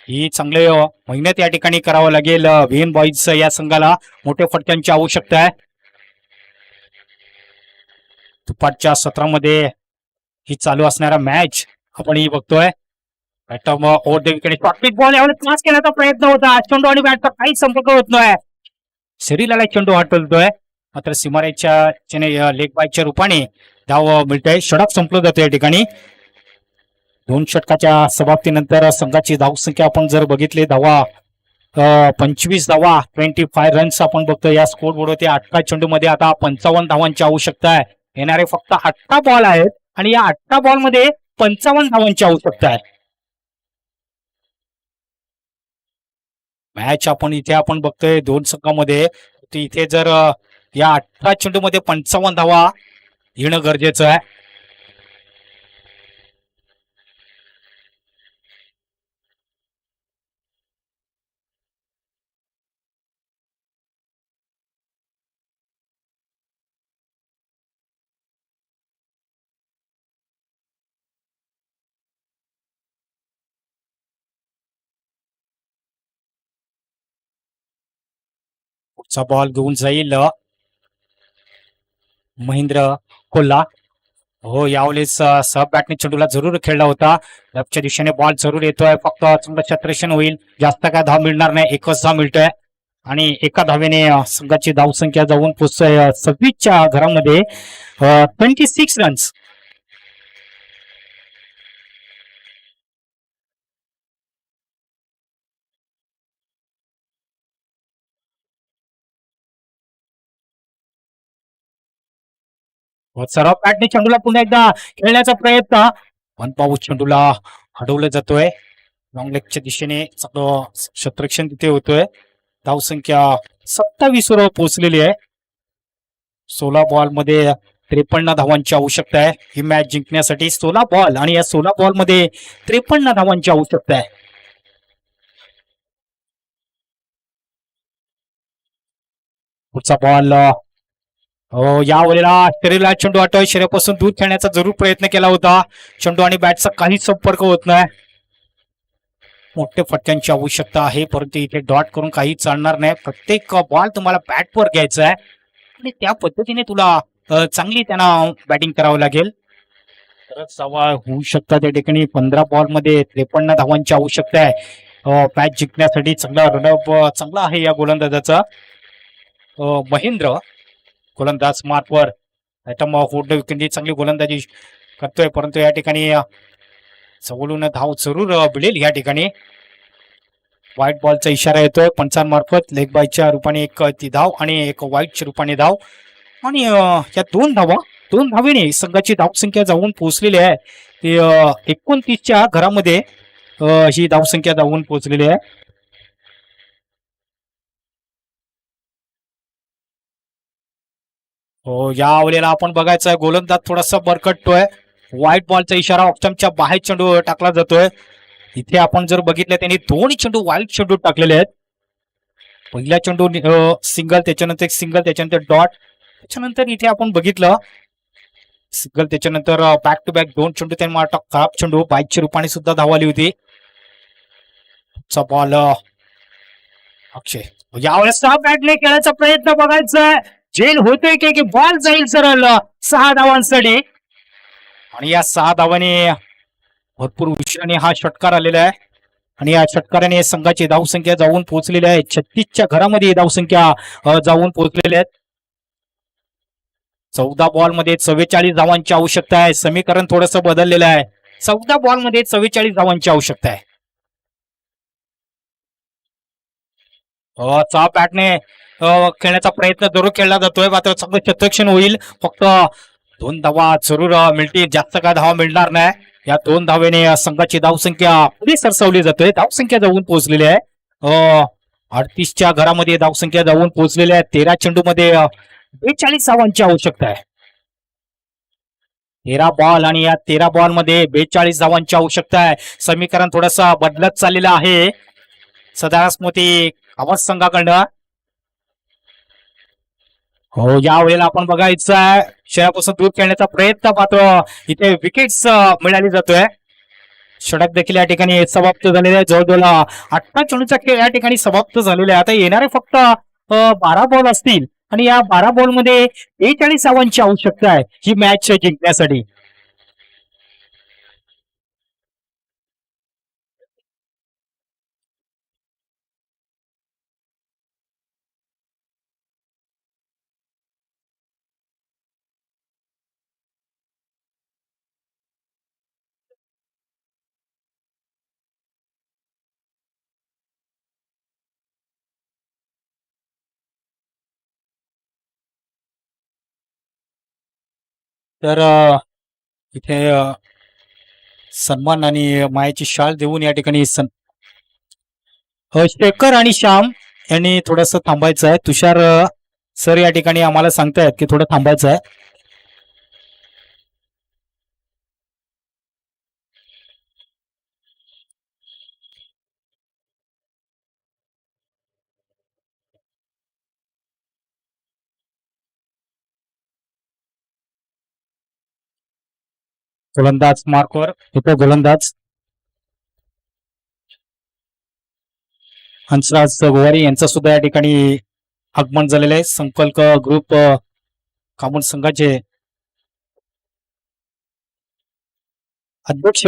ही चांगले मेहनत या ठिकाणी करावं लागेल. VN बॉईज या संघाला मोठ्या फटक्यांची आवश्यकता आहे. दुपारच्या सत्रामध्ये ही चालू असणारा मॅच आपण ही बघतोय. Over the wicket short ball यावेळेस क्रॉस केल्याचा प्रयत्न होता. चेंडू आणि बॅटचा काहीच संपर्क होत नाही. शरीराला चेंडू हटवतोय, मात्र सीमारेच्या लेग बायच्या रूपाने धाव मिळतंय. षटक संपलं जातं या ठिकाणी. 2 षटकाच्या समाप्तीनंतर संघाची धावसंख्या आपण जर बघितली धावा 25 धावा, 25 रन्स आपण बघतोय या स्कोर बोर्डवरती. 18 चेंडू मध्ये आता 55 धावांची आवश्यकता आहे. येणारे फक्त 18 बॉल आहेत आणि या 18 बॉल मध्ये 55 धावांची आवश्यकता आहे. मॅच आपण बघतोय 2 संघामध्ये. इथे जर या 18 चेंडू मध्ये 55 धावा येणं गरजेचं आहे. पुढचा बॉल घेऊन जाईल महेंद्र कोल्हा. हो, यावेळेस सब बॅटने चेंडूला जरूर खेळला होता. लेफ्टच्या दिशेने बॉल जरूर येतोय. फक्त चांगलं क्षेत्ररक्षण होईल. जास्त काय धाव मिळणार नाही, एकच धाव मिळतोय आणि एका धावेने संघाची धावसंख्या जाऊन पोहोचतोय 26च्या घरामध्ये 26 रन्स. सराव पॅटने चेंडूला पुन्हा एकदा खेळण्याचा प्रयत्न, पण पाऊस चेंडूला हटवलं जातोय. लॉंग लेगच्या दिशेने सगळं क्षेत्ररक्षण तिथे होतोय. धावसंख्या 27 वर पोहोचलेली आहे. 16 बॉल मध्ये 53 धावांची आवश्यकता आहे ही मॅच जिंकण्यासाठी. 16 बॉल आणि या 16 बॉल मध्ये 53 धावांची आवश्यकता आहे. पुढचा बॉल यावेळेला शरीराला चेंडू आटोय. शरीरापासून दूर खेळण्याचा जरूर प्रयत्न केला होता. चेंडू आणि बॅटचा काहीच संपर्क होत नाही. मोठे फटक्यांची आवश्यकता आहे, परंतु इथे डॉट करून काही चालणार नाही. प्रत्येक बॉल तुम्हाला बॅटवर घ्यायचा आहे आणि त्या पद्धतीने तुला चांगली त्यांना बॅटिंग करावं लागेल तरच सवाल होऊ शकतात. त्या ठिकाणी 15 बॉल मध्ये 53 धावांची आवश्यकता आहे मॅच जिंकण्यासाठी. चांगला रनअप चांगला आहे या गोलंदाजाचा. महेंद्र गोलंदाज मार्कवर विकेंडची चांगली गोलंदाजी करतोय, परंतु या ठिकाणी जवळून धाव जरूर मिळेल. या ठिकाणी व्हाईट बॉलचा इशारा येतोय पंचांमार्फत. लेग बायच्या रूपाने एक ती धाव आणि एक व्हाईटच्या रूपाने धाव आणि या दोन धावेने संघाची धावसंख्या जाऊन पोहोचलेली आहे. ती 29च्या घरामध्ये ही धावसंख्या जाऊन पोहोचलेली आहे. हो, या वेळेला आपण बघायचं गोलंदाज थोडासा बरकटतोय. व्हाईट बॉलचा इशारा ऑप्शनच्या बाहेर चेंडू टाकला जातोय. इथे आपण जर बघितलं त्यांनी दोन चेंडू व्हाईट चेंडू टाकलेले आहेत. पहिला चेंडू सिंगल, त्याच्यानंतर एक सिंगल, त्याच्यानंतर डॉट, त्याच्यानंतर इथे आपण बघितलं सिंगल, त्याच्यानंतर बॅक टू बॅक दोन चेंडू त्यांनी मारता. खराब चेंडू बाईकच्या रूपाने सुद्धा धाव आली होती. बॉल अक्षय यावेळेस बॅटने खेळायचा प्रयत्न बघायचा. जेल होतोय की बॉल जाईल सरळ 6 धावांसाठी आणि या 6 धावाने भरपूर उशिराने हा षटकार आलेला आहे आणि या षटकाराने संघाची धावसंख्या जाऊन पोहोचलेली आहे. 36च्या घरामध्ये धावसंख्या जाऊन पोहोचलेल्या आहेत. 14 बॉल मध्ये 44 धावांची आवश्यकता आहे. समीकरण थोडस बदललेलं आहे. 14 बॉल मध्ये 44 धावांची आवश्यकता आहे. बॅटने खेळण्याचा प्रयत्न जरूर केला जातोय, मात्र चांगलं क्षेत्ररक्षण होईल. फक्त 2 धावा जरूर मिळतील, जास्त काय धावा मिळणार नाही. या 2 धावेने संघाची धावसंख्या पुढे सरसावली जातोय. धावसंख्या जाऊन पोहोचलेली आहे 38च्या घरामध्ये धावसंख्या जाऊन पोहोचलेली आहे. 13 चेंडू मध्ये 42 धावांची आवश्यकता आहे. 13 बॉल आणि या 13 बॉल मध्ये 42 धावांची आवश्यकता आहे. समीकरण थोडंसं बदलत चाललेलं आहे सदा स्मृती आवाज संघाकडनं. हो, या वेळेला आपण बघायचं शहरापासून दूर खेळण्याचा प्रयत्न, मात्र इथे विकेट्स मिळाली जातोय. षटक देखील या ठिकाणी समाप्त झालेले आहे. जवळजवळ 18 चेंडूचा खेळ या ठिकाणी समाप्त झालेला आहे. आता येणारे फक्त 12 बॉल असतील आणि या 12 बॉल मध्ये 43 धावांची आवश्यकता आहे ही मॅच जिंकण्यासाठी. तर इथे सन्मान आणि मायाची शाल देऊन या ठिकाणी शेखर आणि श्याम यांनी थोडस थांबायचं आहे. तुषार सर या ठिकाणी आम्हाला सांगतायत की थोडं थांबायचं आहे. गोलंदाज मार्कवर इथे गोलंदाज हंसराज गोवारी यांचं सुद्धा या ठिकाणी आगमन झालेलं आहे. संकल्प ग्रुप कामून संघाचे अध्यक्ष,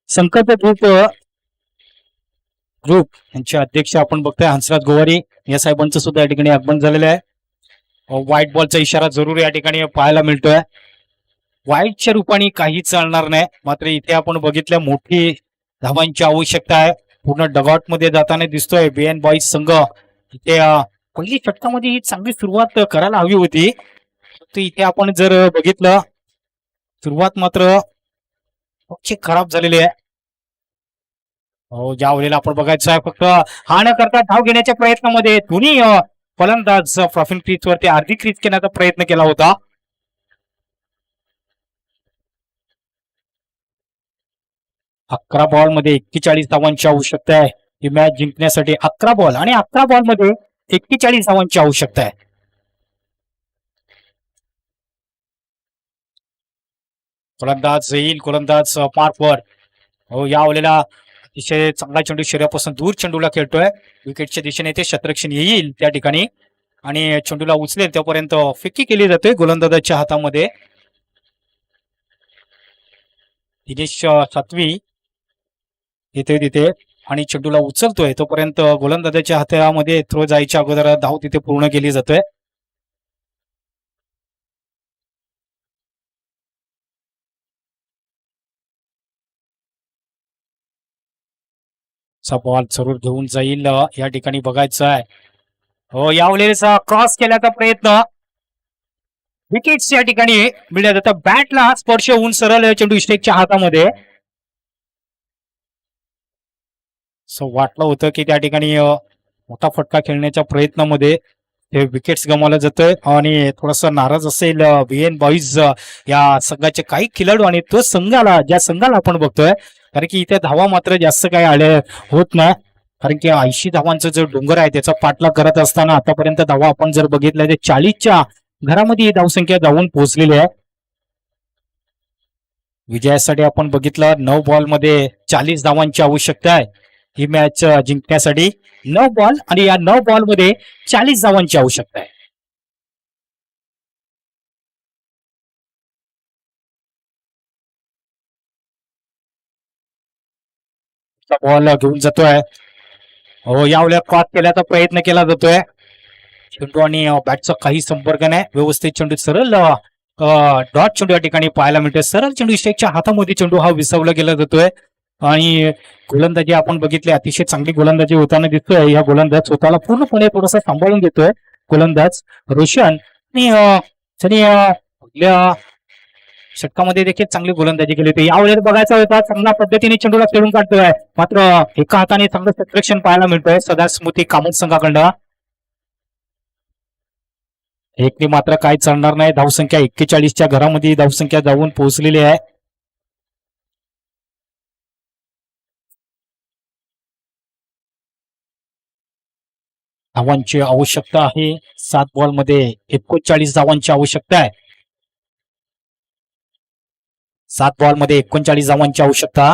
संकल्प ग्रुप यांचे अध्यक्ष आपण बघतोय हंसराज गोवारी या साहेबांचं सुद्धा या ठिकाणी आगमन झालेलं आहे. व्हाईट बॉलचा इशारा जरूर या ठिकाणी पाहायला मिळतोय. व्हाईटच्या रूपाने काही चालणार नाही, मात्र इथे आपण बघितल्या मोठी धावांची आवश्यकता आहे. पूर्ण डगआउट मध्ये जाताना दिसतोय बीएन बॉईज संघ. इथे पहिली षटकामध्ये ही चांगली सुरुवात करायला हवी होती. फक्त इथे आपण जर बघितलं सुरुवात मात्र खराब झालेली आहे. हो, ज्या वेळेला आपण बघायचं आहे फक्त हा न करता धाव घेण्याच्या प्रयत्नामध्ये दोन्ही फलंदाज प्रॉफिन क्रीज वरती अर्धी क्रीज घेण्याचा प्रयत्न केला होता. अकरा बॉल मध्ये 41 धावांची आवश्यकता आहे ही मॅच जिंकण्यासाठी. 11 बॉल आणि 11 बॉल मध्ये 41 धावांची आवश्यकता आहे. गोलंदाज येईल, गोलंदाज मार्कवर. हो, या वेळेला अतिशय चांगला चेंडू शरीरापासून दूर चेंडूला खेळतोय. विकेटच्या दिशेने ते क्षेत्ररक्षण येईल त्या ठिकाणी आणि चेंडूला उचलेल त्यापर्यंत फिक्की केली जाते गोलंदाजाच्या हातामध्ये. दिनेश सातवी येते तिथे आणि चेंडूला उचलतोय तोपर्यंत गोलंदाजाच्या हातामध्ये थ्रो जायच्या अगोदर धाव तिथे पूर्ण केली जाते. बॉल जरूर घेऊन जाईल या ठिकाणी बघायचं आहे. हो, यावेळेस क्रॉस केल्याचा प्रयत्न विकेट्स या ठिकाणी मिळत जातं. बॅटला स्पर्श होऊन सरळ चेंडू इस्टेकच्या हातामध्ये. वाटलं होतं की त्या ठिकाणी मोठा फटका खेळण्याच्या प्रयत्नामध्ये हे विकेट्स गमावलं जातोय आणि थोडासा नाराज असेल VN बॉईज या संघाचे काही खेळाडू आणि तो ज्या संघाला आपण बघतोय कारण की इथे धावा मात्र जास्त काही आले होत नाही. कारण की 80 धावांचा जो डोंगर आहे त्याचा पाठलाग करत असताना आतापर्यंत धावा आपण जर बघितल्या तर 40च्या घरामध्ये ही धावसंख्या धावून पोहोचलेली आहे. विजयासाठी आपण बघितलं 9 बॉल मध्ये 40 धावांची आवश्यकता आहे ही मॅच जिंकण्यासाठी. 9 बॉल आणि या 9 बॉल मध्ये 40 धावांची आवश्यकता आहे. बॉल घेऊन जातोय. हो, यावेळेला क्रॉस केल्याचा प्रयत्न केला जातोय. चेंडू आणि बॅटचा काही संपर्क नाही. व्यवस्थित चेंडू सरळ डॉट चेंडू या ठिकाणी पाहायला मिळतोय. सरळ चेंडू इस्टेकच्या हातामध्ये चेंडू हा विसवला गेला जातोय आणि गोलंदाजी आपण बघितली अतिशय चांगली गोलंदाजी होताना दिसतोय. या गोलंदाज स्वतःला पूर्णपणे थोडासा सांभाळून घेतोय गोलंदाज रोशन आणि आपल्या षटकामध्ये देखील चांगली गोलंदाजी केली होती. यावेळेस बघायचा होता चांगल्या पद्धतीने चेंडूला खेळून काढतोय मात्र एका हाताने चांगलं क्षेत्ररक्षण पाहायला मिळतोय सदा स्मृती कामत संघाकडनं. एकने मात्र काय चालणार नाही. धावसंख्या 41च्या घरामध्ये धावसंख्या जाऊन पोहोचलेली आहे. धावांची आवश्यकता आहे. 7 बॉल मध्ये 39 धावांची आवश्यकता आहे. 7 बॉल मध्ये 39 धावांची आवश्यकता.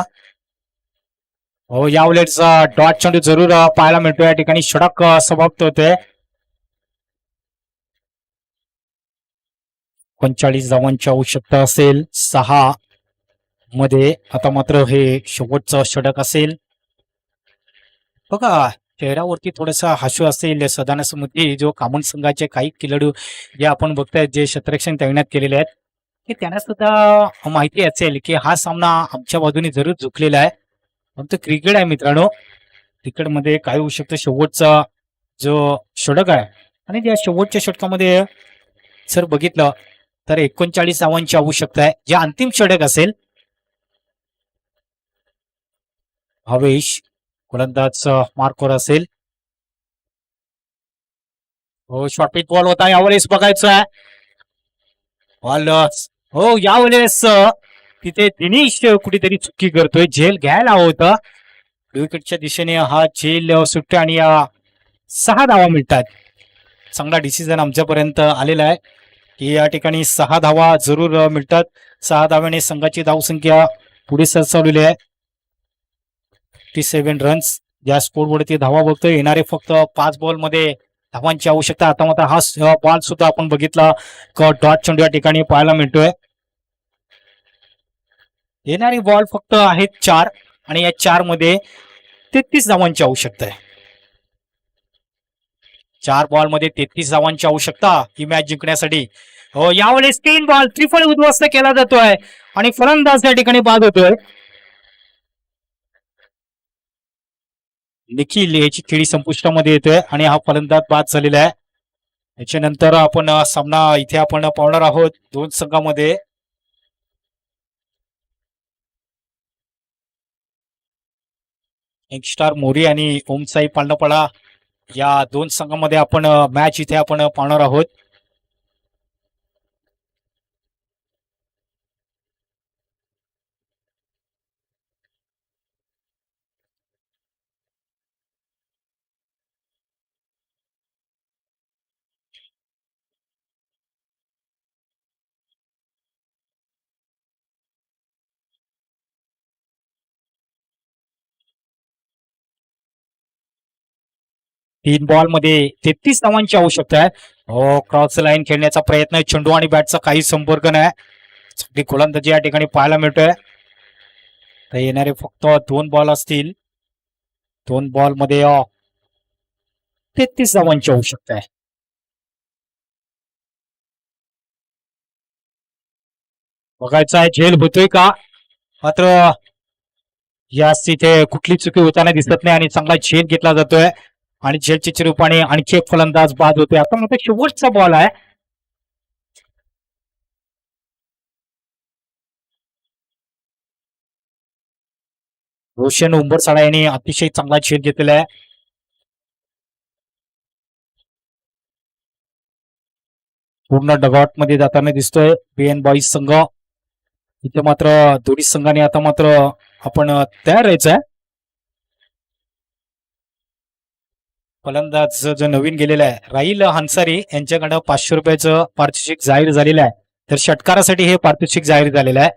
हो, यावेळेस डॉट चेंडू जरूर पाहायला मिळतो. या ठिकाणी षटक समाप्त होते. 39 धावांची आवश्यकता असेल 6 मध्ये. आता मात्र हे शेवटचं षटक असेल. बघा चेहऱ्यावरती थोडासा हास्य असेल सदानसमध्ये जो कामन संघाचे काही खेळाडू जे आपण बघताय जे क्षेत्ररक्षण तैनात केलेले आहेत की त्यांना सुद्धा माहिती असेल की हा सामना आमच्या बाजूने जरूर झुकलेला आहे. फक्त क्रिकेट आहे मित्रांनो. क्रिकेटमध्ये काय होऊ शकतं शेवटचा जो षटक आहे आणि त्या शेवटच्या षटकामध्ये जर बघितलं तर 39 धावांची आवश्यकता आहे. जे अंतिम षटक असेल हवेश गोलंदाज मार्कवर असेल. हो, शॉर्ट बॉल होता. यावेळेस बघायचं आहे बॉल. हो, यावेळेस तिथे दिनेश कुठेतरी चुकी करतोय. झेल घ्यायला होता विकेटच्या दिशेने हा झेल सुट्ट्या आणि 6 धावा मिळतात. चांगला डिसिजन आमच्यापर्यंत आलेला आहे की या ठिकाणी 6 धावा जरूर मिळतात. 6 धाव्याने संघाची धावसंख्या पुढे सरसावलेली आहे. 57 रन्स या स्कोरवरती धावा बघतोय. येणारे फक्त 5 बॉल मध्ये धावांची आवश्यकता. आता मात्र हा बॉल सुद्धा आपण बघितला डॉट चेंडू या ठिकाणी पाहायला मिळतोय. येणारे बॉल फक्त आहेत 4 आणि या 4 मध्ये 33 धावांची आवश्यकता आहे. 4 बॉल मध्ये 33 धावांची आवश्यकता ही मॅच जिंकण्यासाठी. हो, यावेळेस 3 बॉल त्रिफळ उद्ध्वस्त केला जातोय आणि फलंदाज या ठिकाणी बाद होतोय. निखिल याची खेळी संपुष्टामध्ये येतोय आणि हा फलंदाज बाद झालेला आहे. याच्यानंतर आपण सामना इथे आपण पाहणार आहोत दोन संघामध्ये. यंगस्टार मोरी आणि ओमसाई पालनपाडा या दोन संघामध्ये आपण मॅच इथे आपण पाहणार आहोत. तीन बॉल मध्ये 33 धावांची आवश्यकता आहे. हो, क्रॉस लाईन खेळण्याचा प्रयत्न, चेंडू आणि बॅटचा काही संपर्क नाही. चांगली गोलंदाजी या ठिकाणी पाहायला मिळतोय. तर येणारे फक्त 2 बॉल असतील. 2 बॉल मध्ये 33 धावांची आवश्यकता आहे. बघायचं आहे झेल होतोय का, मात्र यास तिथे कुठली चुकी होताना दिसत नाही आणि चांगला झेल घेतला जातोय आणि झेलच्या रूपाने आणखी एक फलंदाज बाद होतोय. आता मात्र शेवटचा बॉल आहे. रोशन उंबरसाडा यांनी अतिशय चांगला झेल घेतलेला आहे. पूर्ण डगआउट मध्ये जाताना दिसतोय बीएन बॉईज संघ. इथे मात्र दोन्ही संघाने आता मात्र आपण तयार राहायचं आहे. फलंदाज जो नवीन गेलेला आहे राहिल हंसारी यांच्याकडे 500 रुपयाचं पारितोषिक जाहीर झालेलं आहे. तर षटकारासाठी हे पारितोषिक जाहीर झालेलं आहे.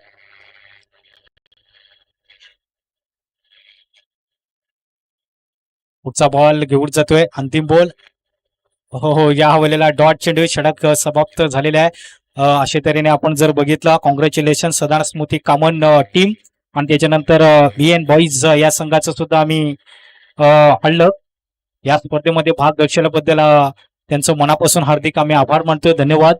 पुढचा बॉल घेऊन जातोय, अंतिम बॉल. हो हो, या हवेलेला डॉट चेंडू षटक समाप्त झालेले आहे. अशा तऱ्हेने आपण जर बघितलं, कॉंग्रॅच्युलेशन सदान स्मृती कामन टीम आणि त्याच्यानंतर बीएन बॉईज या संघाचं सुद्धा आम्ही हल्लं या स्पर्धेमध्ये भाग घेतल्याबद्दल त्यांचं मनापासून हार्दिक आम्ही आभार मानतोय. धन्यवाद.